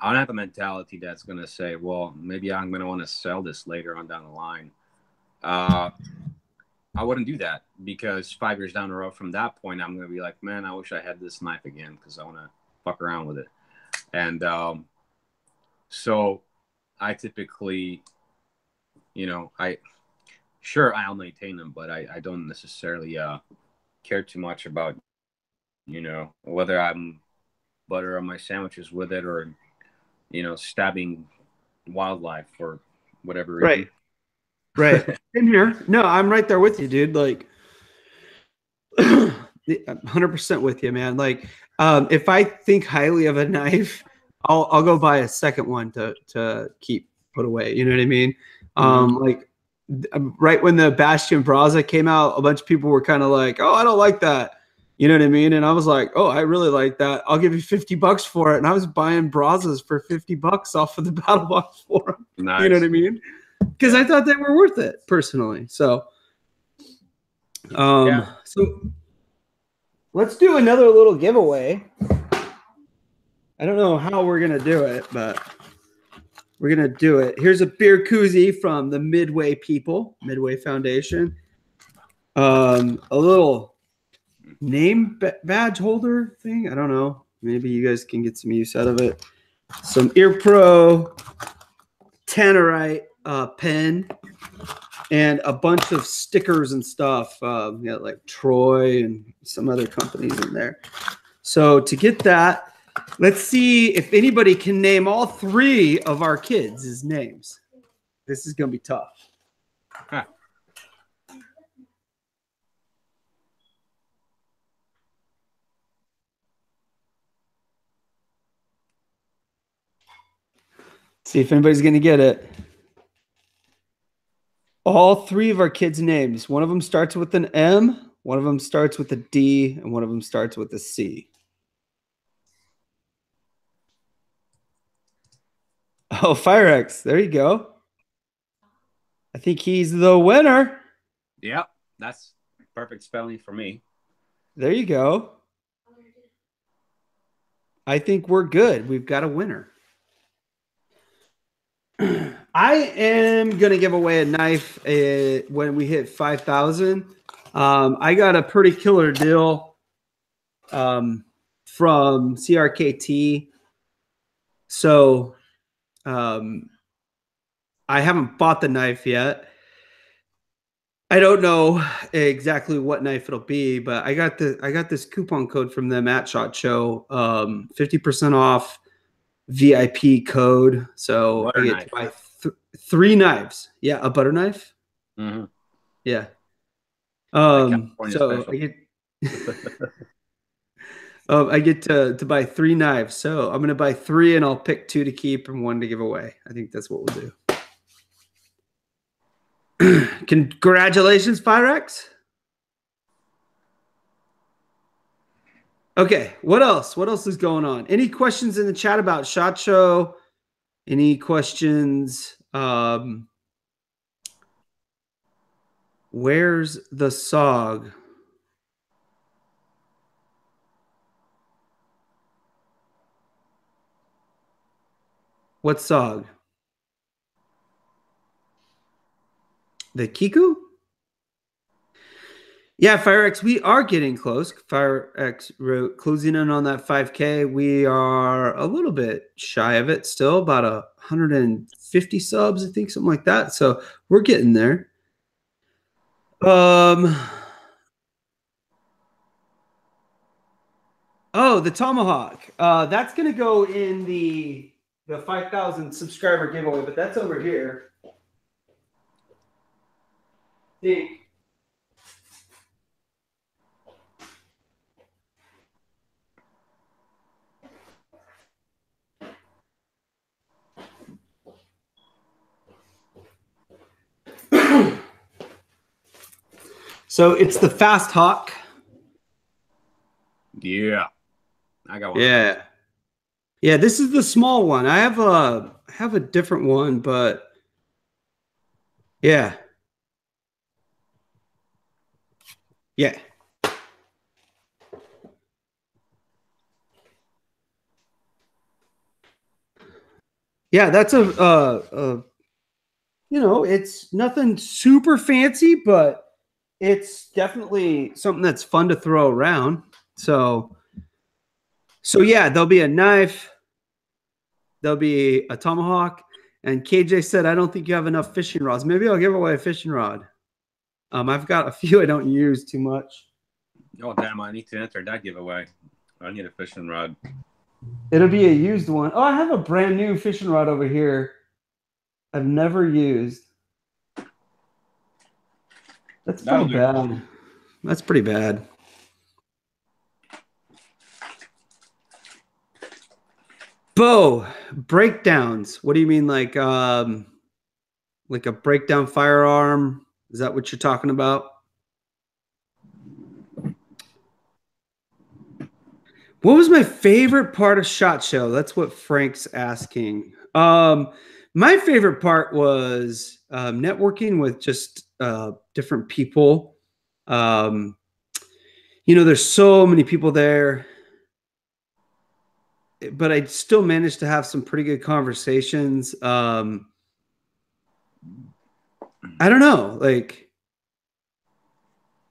don't have a mentality that's going to say, well, maybe I'm going to want to sell this later on down the line. I wouldn't do that, because 5 years down the road from that point, I'm going to be like, man, I wish I had this knife again because I want to fuck around with it. And so I typically, I'll maintain them, but I don't necessarily care too much about, whether I'm butter on my sandwiches with it or, stabbing wildlife for whatever reason. Right. In here. No, I'm right there with you, dude. Like 100% with you, man. Like, if I think highly of a knife, I'll go buy a second one to keep put away. You know what I mean? Like right when the Bastion Braza came out, a bunch of people were kind of like, oh, I don't like that. You know what I mean? And I was like, oh, I really like that. I'll give you $50 for it. And I was buying Brazas for $50 off of the battle box for them. Nice. You know what I mean? Because I thought they were worth it personally. So, so let's do another little giveaway. I don't know how we're going to do it, but we're going to do it. Here's a beer koozie from the Midway people, Midway Foundation. A little name badge holder thing. I don't know. Maybe you guys can get some use out of it. Some Ear Pro Tannerite pen, and a bunch of stickers and stuff. We got like Troy and some other companies in there. So to get that, let's see if anybody can name all 3 of our kids' names. This is going to be tough. Huh. See if anybody's going to get it. All three of our kids' names. One of them starts with an M, one of them starts with a D, and one of them starts with a C. Oh, Firex. There you go. I think he's the winner. Yep, that's perfect spelling for me. There you go. I think we're good. We've got a winner. I am going to give away a knife when we hit 5,000. I got a pretty killer deal from CRKT. So I haven't bought the knife yet. I don't know exactly what knife it'll be, but I got this coupon code from them at SHOT Show, 50% off VIP code. So Butter I get knife. to buy 3 knives. Yeah, a butter knife. Mm-hmm. Yeah. California So special. I get to buy 3 knives. So I'm gonna buy 3 and I'll pick 2 to keep and 1 to give away. I think that's what we'll do. Congratulations, Firex. Okay, what else? What else is going on? Any questions in the chat about SHOT Show? Any questions? Where's the SOG? What SOG? The Kiku? Yeah, FireX, we are getting close. FireX wrote closing in on that 5K. We are a little bit shy of it still, about 150 subs, I think, something like that. So we're getting there. Oh, the Tomahawk. That's gonna go in the 5,000 subscriber giveaway, but that's over here. See. So it's the Fast Hawk. Yeah, I got one. Yeah, yeah. This is the small one. I have a different one, but yeah, yeah. Yeah, that's you know, it's nothing super fancy, but it's definitely something that's fun to throw around. So yeah, there'll be a knife, there'll be a tomahawk, and KJ said, I don't think you have enough fishing rods. Maybe I'll give away a fishing rod. I've got a few I don't use too much. Oh, damn, I need to enter that giveaway. I need a fishing rod. It'll be a used one. Oh, I have a brand new fishing rod over here I've never used. That's pretty bad. That's pretty bad. Bo, breakdowns. What do you mean, like a breakdown firearm? Is that what you're talking about? What was my favorite part of SHOT Show? That's what Frank's asking. My favorite part was networking with just different people. You know, there's so many people there, but I still managed to have some pretty good conversations. I don't know, like,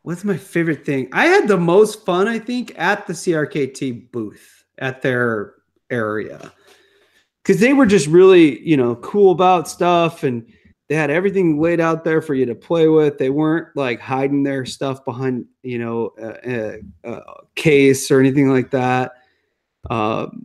what's my favorite thing? I had the most fun, I think, at the CRKT booth at their area, because they were just really, you know, cool about stuff, and they had everything laid out there for you to play with. They weren't like hiding their stuff behind, you know, a case or anything like that.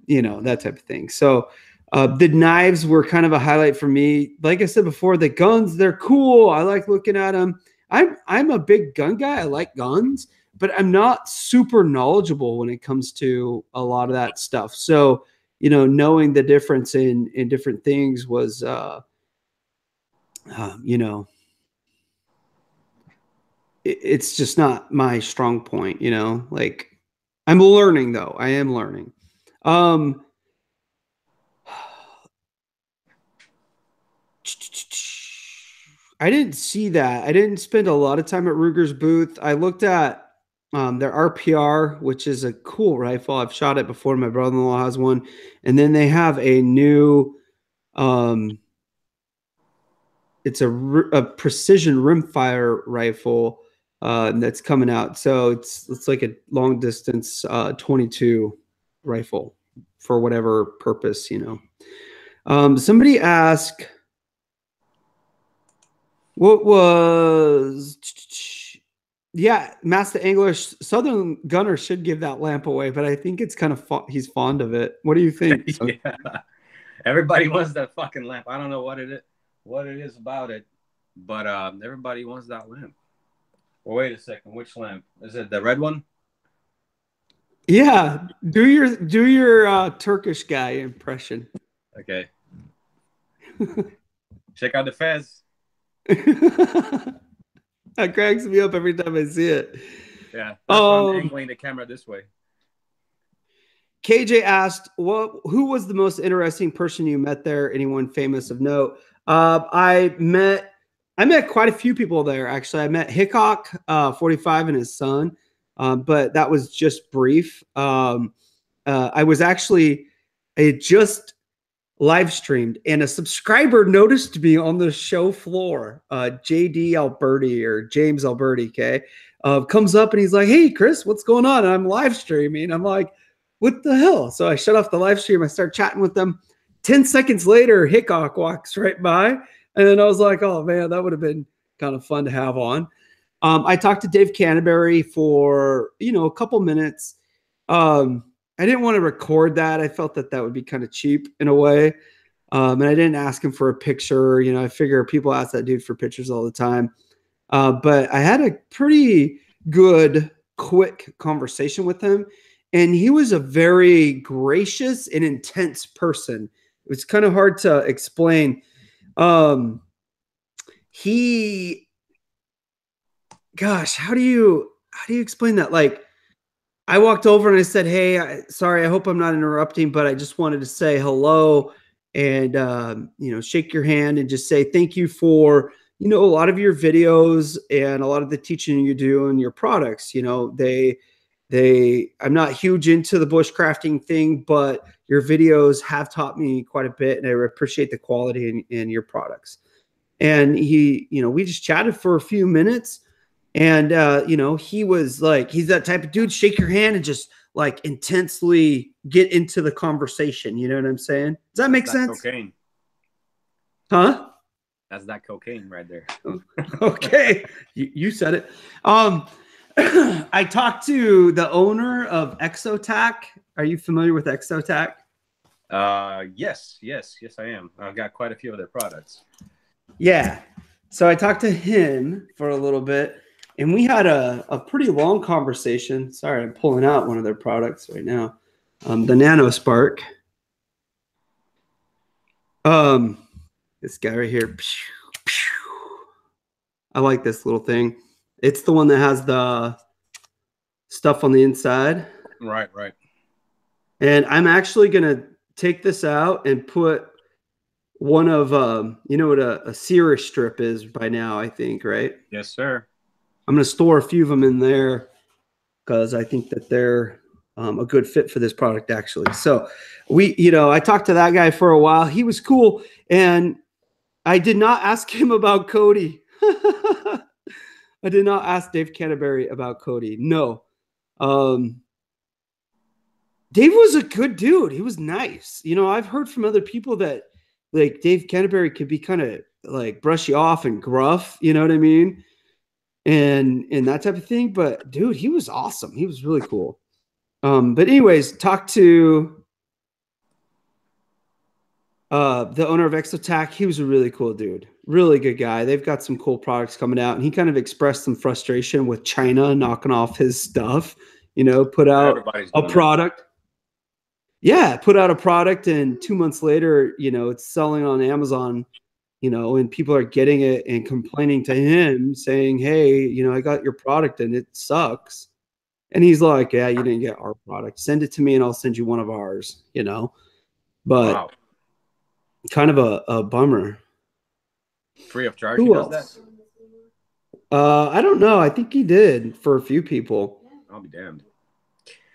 You know, that type of thing. So the knives were kind of a highlight for me. Like I said before, the guns, they're cool. I like looking at them. I'm a big gun guy. I like guns, but I'm not super knowledgeable when it comes to a lot of that stuff. So knowing the difference in different things was, it's just not my strong point, like I'm learning though. I am learning. I didn't see that. I didn't spend a lot of time at Ruger's booth. I looked at their RPR, which is a cool rifle. I've shot it before. My brother-in-law has one. And then they have a new, it's a precision rimfire rifle that's coming out. So it's like a long distance 22 rifle for whatever purpose, somebody asked, what was, Master English Southern Gunner should give that lamp away, but I think it's kind of he's fond of it. What do you think? Yeah. Everybody wants that fucking lamp. I don't know what it is about it, but everybody wants that lamp. Well, wait a second. Which lamp? Is it the red one? Yeah. Do your Turkish guy impression. Okay. Check out the fez. That cracks me up every time I see it. Yeah. That's why I'm angling the camera this way. KJ asked, who was the most interesting person you met there? Anyone famous of note? I met quite a few people there, actually. I met Hickok, 45, and his son, but that was just brief. I had just live streamed, and a subscriber noticed me on the show floor. JD Alberti or James Alberti, okay, comes up and he's like, "Hey, Chris, what's going on?" And I'm live streaming. I'm like, "What the hell?" So I shut off the live stream. I start chatting with them. 10 seconds later, Hickok walks right by, and then I was like, "Oh man, that would have been kind of fun to have on." I talked to Dave Canterbury for a couple minutes. I didn't want to record that. I felt that would be kind of cheap in a way. And I didn't ask him for a picture. I figure people ask that dude for pictures all the time. But I had a pretty good, quick conversation with him. And he was a very gracious and intense person. It was kind of hard to explain. How do you explain that? Like, I walked over and I said, "Hey, sorry, I hope I'm not interrupting, but I just wanted to say hello and, shake your hand and just say thank you for, a lot of your videos and a lot of the teaching you do and your products. I'm not huge into the bushcrafting thing, but your videos have taught me quite a bit, and I appreciate the quality in your products." And we just chatted for a few minutes. And, he was like, he's that type of dude, shake your hand and just like intensely get into the conversation. You know what I'm saying? Does that make sense? Cocaine. Huh? That's that cocaine right there. Okay. You said it. I talked to the owner of Exotac. Are you familiar with Exotac? Yes, I am. I've got quite a few of their products. Yeah. So I talked to him for a little bit. And we had a pretty long conversation. Sorry, I'm pulling out one of their products right now. The Nano Spark. This guy right here. I like this little thing. It's the one that has the stuff on the inside. Right. And I'm actually going to take this out and put one of, what a Sear strip is by now, I think, right? Yes, sir. I'm going to store a few of them in there because I think that they're a good fit for this product, actually. So I talked to that guy for a while. He was cool. And I did not ask him about Cody. I did not ask Dave Canterbury about Cody. No. Dave was a good dude. He was nice. I've heard from other people that like Dave Canterbury could be kind of like brushy off and gruff. You know what I mean? And that type of thing. But dude, he was awesome. He was really cool. But anyways, talked to the owner of Exotac. He was a really cool dude. Really good guy. They've got some cool products coming out. And he kind of expressed some frustration with China knocking off his stuff, put out a product. Yeah, put out a product, and 2 months later, it's selling on Amazon, and people are getting it and complaining to him saying, "Hey, I got your product and it sucks." And he's like, "Yeah, you didn't get our product. Send it to me and I'll send you one of ours," But Wow. kind of a bummer. Free of charge, he Who does that? else? I don't know. I think he did for a few people. I'll be damned.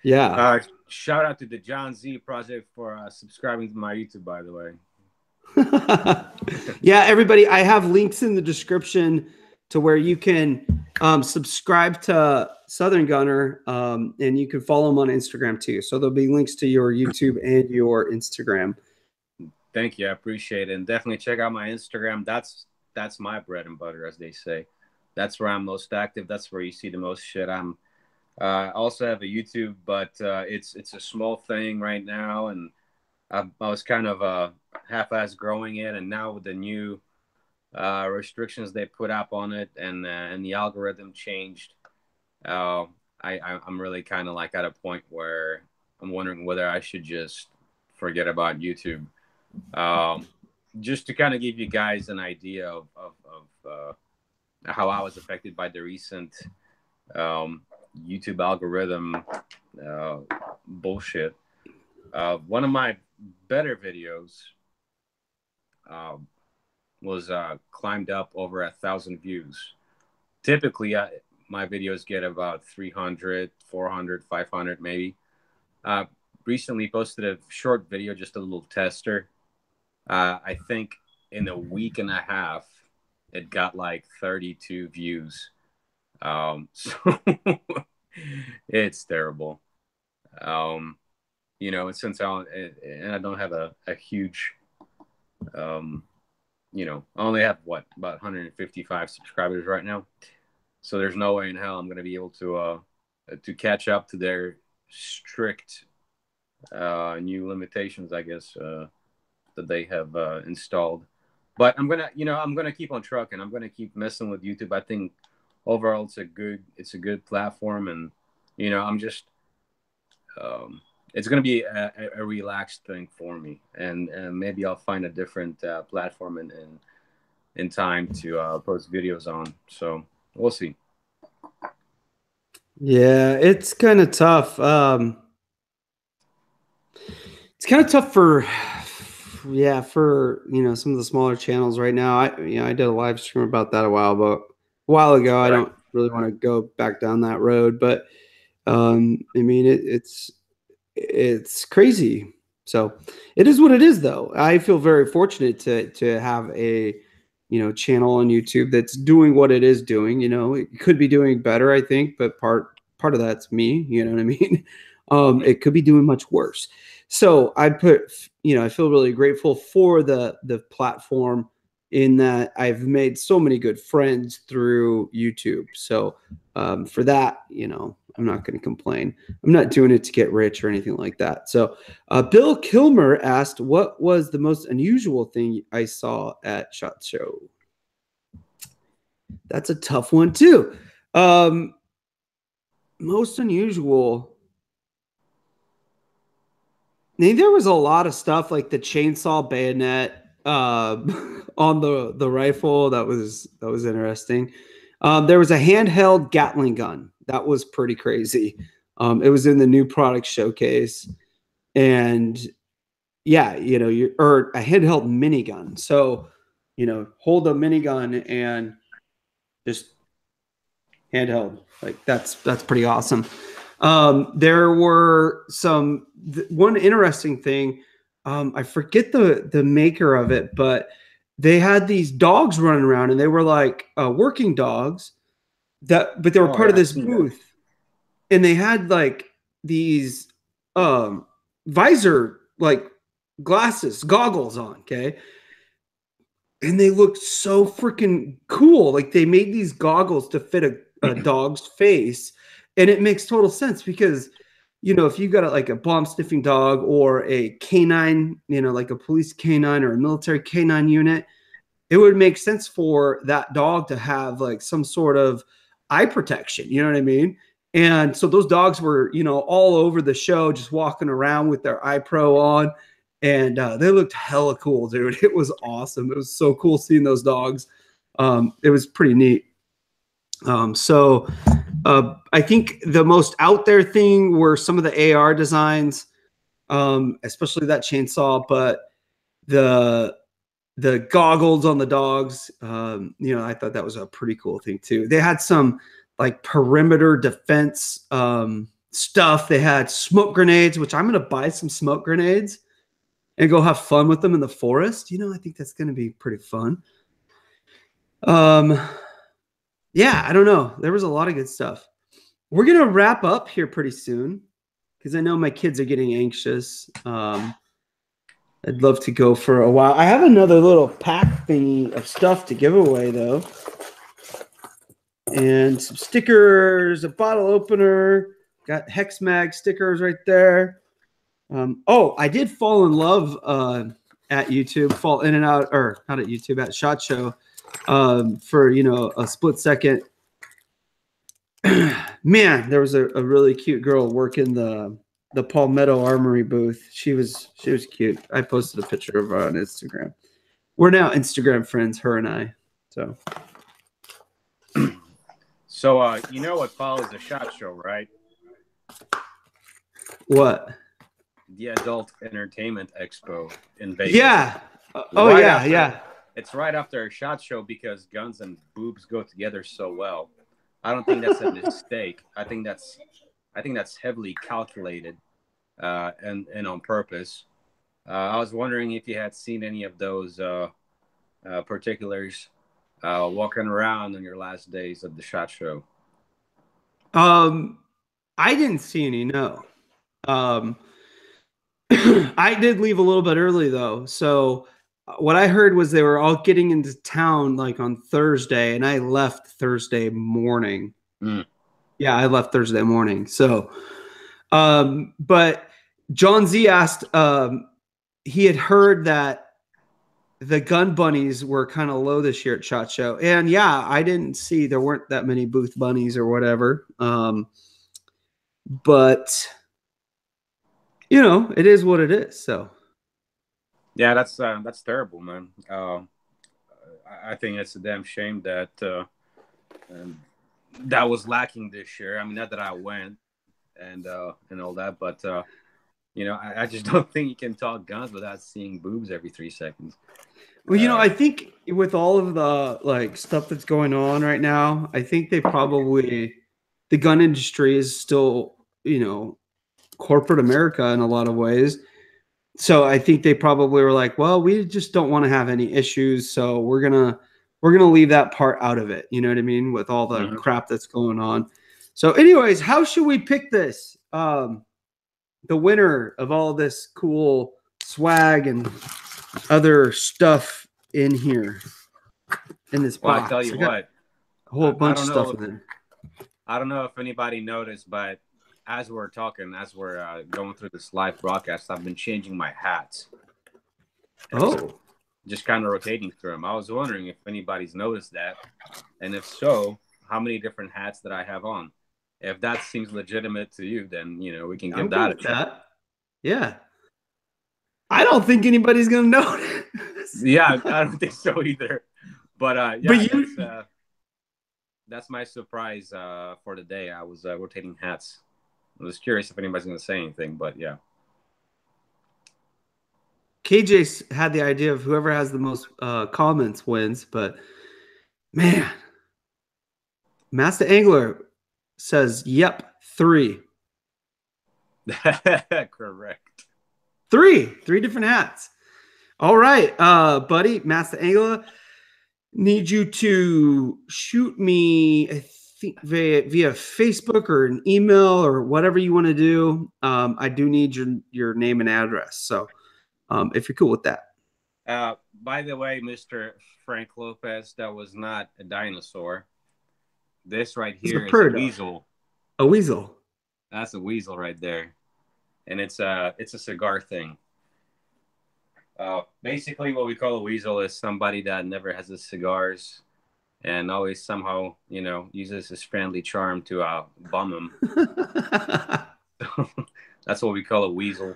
Yeah. Shout out to the John Z Project for subscribing to my YouTube, by the way. Yeah, everybody, I have links in the description to where you can subscribe to Southern Gunner, and you can follow him on Instagram too. So there'll be links to your YouTube and your Instagram. Thank you. I appreciate it. And definitely check out my Instagram. That's my bread and butter, as they say. That's where I'm most active. That's where you see the most shit. I also have a YouTube, but it's a small thing right now, and I was kind of half-ass growing it, and now with the new restrictions they put up on it, and the algorithm changed, I'm really kind of like at a point where I'm wondering whether I should just forget about YouTube. Just to kind of give you guys an idea of how I was affected by the recent YouTube algorithm bullshit. One of my better videos was climbed up over 1,000 views. Typically, my videos get about 300, 400, 500 maybe. Recently posted a short video, just a little tester. I think in a week and a half, it got like 32 views. So it's terrible. Since I don't have a huge, I only have about 155 subscribers right now. So there's no way in hell I'm going to be able to catch up to their strict new limitations, I guess, that they have installed. But I'm gonna keep on trucking. I'm gonna keep messing with YouTube. I think overall it's a good platform, and I'm just it's gonna be a relaxed thing for me, and maybe I'll find a different platform in time to post videos on. So we'll see. Yeah, it's kind of tough. It's kind of tough for some of the smaller channels right now. I did a live stream about that a while ago. Right. I don't really want to go back down that road, but it's crazy. So it is what it is, though. I feel very fortunate to have a channel on YouTube that's doing what it is doing. It could be doing better, I think, but part of that's me. You know what I mean? It could be doing much worse. So I feel really grateful for the platform, in that I've made so many good friends through YouTube. So for that, I'm not going to complain. I'm not doing it to get rich or anything like that. So Bill Kilmer asked, what was the most unusual thing I saw at SHOT Show? That's a tough one too. Most unusual. I mean, there was a lot of stuff like the chainsaw bayonet on the rifle. That was interesting. There was a handheld Gatling gun. That was pretty crazy. It was in the new product showcase, and yeah, or a handheld minigun. So, hold a minigun and just handheld. Like that's pretty awesome. There were one interesting thing. I forget the maker of it, but they had these dogs running around, and they were like working dogs but they were part of this booth, and they had like these visor like goggles on. Okay. And they looked so freaking cool. Like they made these goggles to fit a dog's face. And it makes total sense because, if you got like a bomb sniffing dog or a canine, like a police canine or a military canine unit, it would make sense for that dog to have like some sort of eye protection. You know what I mean? And so those dogs were, you know, all over the show, just walking around with their iPro on. And they looked hella cool, dude. It was awesome. It was so cool seeing those dogs. It was pretty neat. I think the most out there thing were some of the AR designs, especially that chainsaw, but the goggles on the dogs, you know, I thought that was a pretty cool thing too. They had some like perimeter defense stuff. They had smoke grenades, which I'm going to buy some smoke grenades and go have fun with them in the forest. You know, I think that's going to be pretty fun. Yeah, I don't know. There was a lot of good stuff. We're going to wrap up here pretty soon because I know my kids are getting anxious. I'd love to go for a while. I have another little pack thingy of stuff to give away, though. And some stickers, a bottle opener. Got Hex Mag stickers right there. Oh, I did fall in love at YouTube, fall in and out, or not at YouTube, at SHOT Show for, you know, a split second. Man, there was a really cute girl working the Palmetto Armory booth. She was cute. I posted a picture of her on Instagram. We're now Instagram friends, her and I. So you know what follows the SHOT Show, right? what? The Adult Entertainment Expo in Vegas. Yeah. Oh, Right yeah, after- yeah. It's right after a SHOT Show because guns and boobs go together so well. I don't think that's a mistake. I think that's heavily calculated and on purpose. I was wondering if you had seen any of those particulars walking around on your last days of the SHOT Show. I didn't see any, no. I did leave a little bit early though. So what I heard was they were all getting into town like on Thursday, and I left Thursday morning. Mm. Yeah, I left Thursday morning. So, but John Z asked, he had heard that the gun bunnies were kind of low this year at SHOT Show. And yeah, I didn't see, there weren't that many booth bunnies or whatever. But you know, it is what it is. So Yeah, that's terrible, man. I think it's a damn shame that that was lacking this year. I mean, not that I went and all that, but you know, I just don't think you can talk guns without seeing boobs every 3 seconds. well, you know, I think with all of the like stuff that's going on right now, I think they probably, the gun industry is still, you know, corporate America in a lot of ways. So I think they probably were like, well, we just don't want to have any issues, so we're gonna leave that part out of it. You know what I mean? With all the crap that's going on. So, anyways, how should we pick this? The winner of all this cool swag and other stuff in here in this box. Well, I tell you what, a whole bunch of stuff in there. I don't know if anybody noticed, but as we're talking, as we're going through this live broadcast, I've been changing my hats. Oh, just kind of rotating through them. I was wondering if anybody's noticed that, and if so, how many different hats that I have on. If that seems legitimate to you, then you know we can give that a try. Yeah, I don't think anybody's gonna know. Yeah, I don't think so either. But yeah, that's my surprise for the day. I was rotating hats. I was curious if anybody's going to say anything, but yeah. KJ had the idea of whoever has the most comments wins, but man, Master Angler says, yep, 3. Correct. 3 different hats. All right, buddy, Master Angler, need you to shoot me, I think via Facebook or an email or whatever you want to do. I do need your name and address. So if you're cool with that. By the way, Mr. Frank Lopez, that was not a dinosaur. This right here is a weasel. A weasel. That's a weasel right there. And it's a cigar thing. Basically what we call a weasel is somebody that never has his cigars and always somehow, you know, uses his friendly charm to bum him. That's what we call a weasel.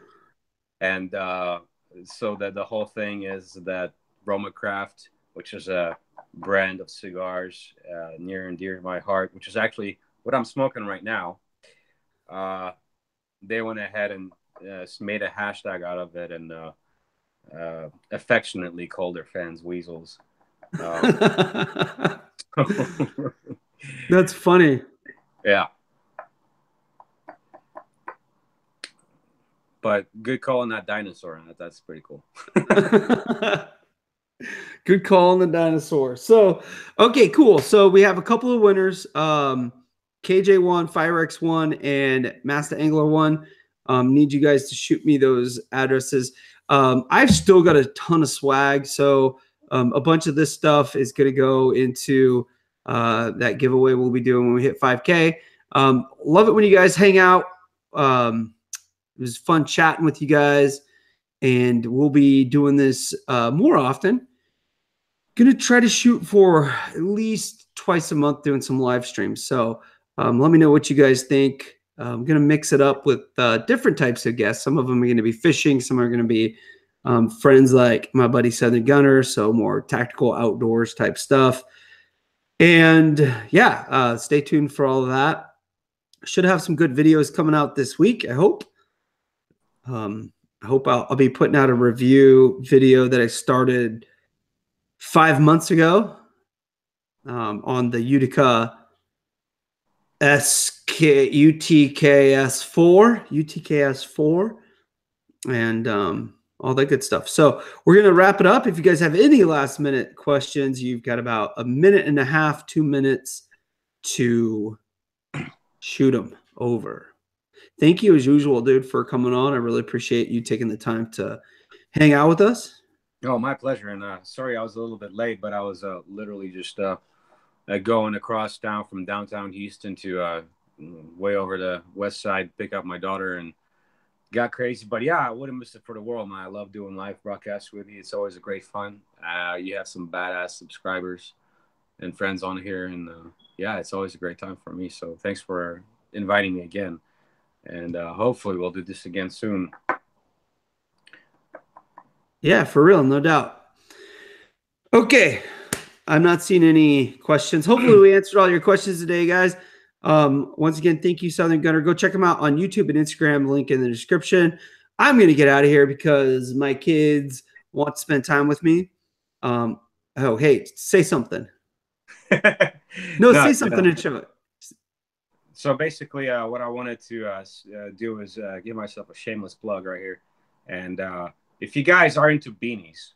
And so that the whole thing is that Roma Craft, which is a brand of cigars near and dear to my heart, which is actually what I'm smoking right now. They went ahead and made a hashtag out of it and affectionately called their fans weasels. That's funny. Yeah. But good call on that dinosaur. That's pretty cool. Good call on the dinosaur. So, okay, cool. So we have a couple of winners. KJ1, FireX1, and Master Angler 1. Need you guys to shoot me those addresses. I've still got a ton of swag. So a bunch of this stuff is going to go into that giveaway we'll be doing when we hit 5K. Love it when you guys hang out. It was fun chatting with you guys. And we'll be doing this more often. Going to try to shoot for at least twice a month doing some live streams. So let me know what you guys think. I'm going to mix it up with different types of guests. Some of them are going to be fishing. Some are going to be friends like my buddy Southern Gunner. So more tactical outdoors type stuff. And yeah, stay tuned for all of that. Should have some good videos coming out this week, I hope. I hope I'll be putting out a review video that I started 5 months ago on the Utica UTKS4, and all that good stuff. So we're going to wrap it up. If you guys have any last minute questions, you've got about a minute and a half, 2 minutes to shoot them over. Thank you as usual, dude, for coming on. I really appreciate you taking the time to hang out with us. Oh, my pleasure. And sorry I was a little bit late, but I was literally just going across town from downtown Houston to way over the west side, pick up my daughter, and got crazy. But yeah, I wouldn't miss it for the world, man. I love doing live broadcasts with you. It's always a great fun. You have some badass subscribers and friends on here. And yeah, it's always a great time for me. So thanks for inviting me again. And hopefully we'll do this again soon. Yeah, for real. No doubt. Okay. I'm not seeing any questions. Hopefully we answered all your questions today, guys. Once again, thank you, Southern Gunner. Go check them out on YouTube and Instagram. Link in the description. I'm going to get out of here because my kids want to spend time with me. Oh, hey, say something. No, say something and show it. So basically, what I wanted to do is give myself a shameless plug right here. And if you guys are into beanies,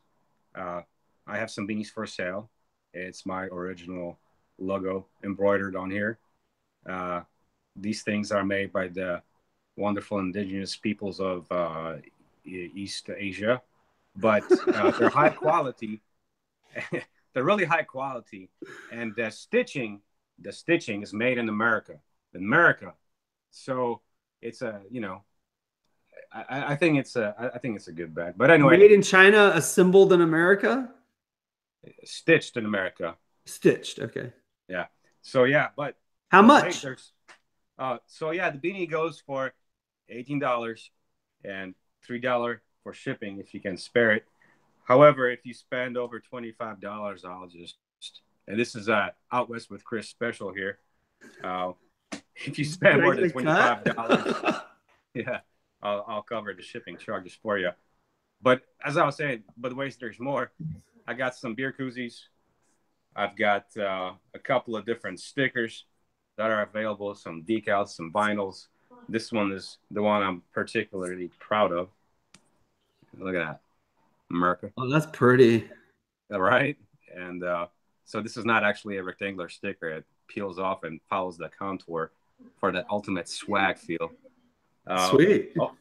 I have some beanies for sale. It's my original logo embroidered on here. These things are made by the wonderful indigenous peoples of East Asia, but they're high quality. They're really high quality, and the stitching is made in America. So it's a, you know, I think it's a good bag. But anyway, made in China, assembled in America, stitched in America. Stitched, okay. Yeah. So yeah, but how much? So yeah, the beanie goes for $18 and $3 for shipping if you can spare it. However, if you spend over $25, I'll just, and this is Out West with Chris special here. If you spend more than $25, yeah, I'll cover the shipping charges for you. But as I was saying, but ways there's more. I got some beer koozies. I've got a couple of different stickers that are available, some decals, some vinyls. This one is the one I'm particularly proud of. Look at that, America. Oh, that's pretty. All right. And so this is not actually a rectangular sticker. It peels off and follows the contour for that ultimate swag feel. Sweet. Oh,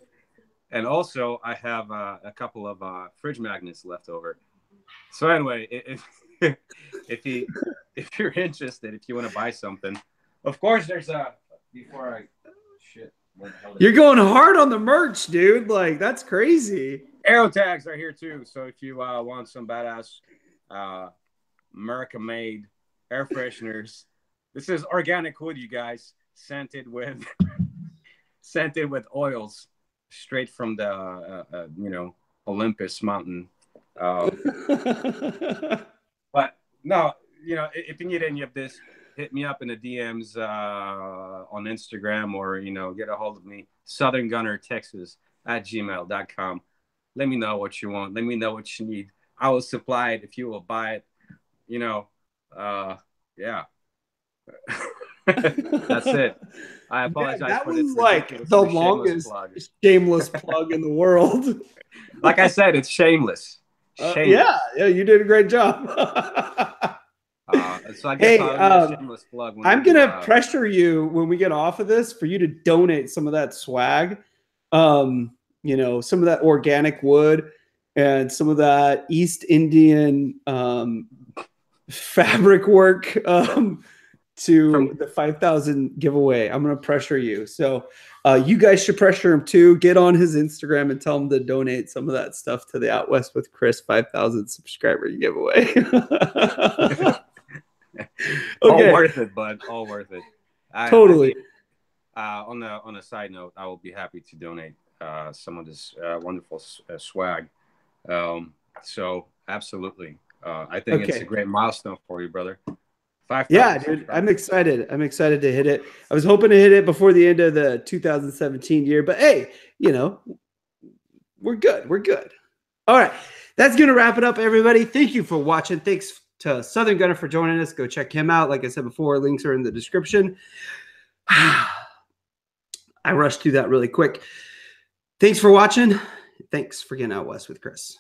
and also, I have a couple of fridge magnets left over. So anyway, if you're interested, if you want to buy something, of course, there's before I shit. You're going hard on the merch, dude. Like, that's crazy. Arrow tags are here too. So if you want some badass America-made air fresheners. This is organic wood, you guys. Scented with oils straight from the Olympus mountain. But no, if you need any of this, hit me up in the DMs on Instagram, or get a hold of me, southerngunnertexas@gmail.com. Let me know what you want. Let me know what you need. I will supply it if you will buy it. Yeah. That's it. I apologize that for was this like the longest shameless plug in the world. Like I said, it's shameless. Yeah, you did a great job. So I guess I'll shameless plug. I'm gonna pressure you when we get off of this for you to donate some of that swag. Some of that organic wood and some of that East Indian fabric work to the 5,000 giveaway. I'm going to pressure you. So you guys should pressure him too. Get on his Instagram and tell him to donate some of that stuff to the Out West with Chris 5,000 subscriber giveaway. Okay. All worth it, bud. All worth it. Totally. On a side note, I will be happy to donate some of this wonderful swag. So absolutely. I think it's a great milestone for you, brother. 5,000. Yeah, dude, I'm excited. I'm excited to hit it. I was hoping to hit it before the end of the 2017 year, but hey, we're good. We're good. All right. That's going to wrap it up, everybody. Thank you for watching. Thanks to Southern Gunner for joining us. Go check him out. Like I said before, links are in the description. I rushed through that really quick. Thanks for watching. Thanks for getting Out West with Chris.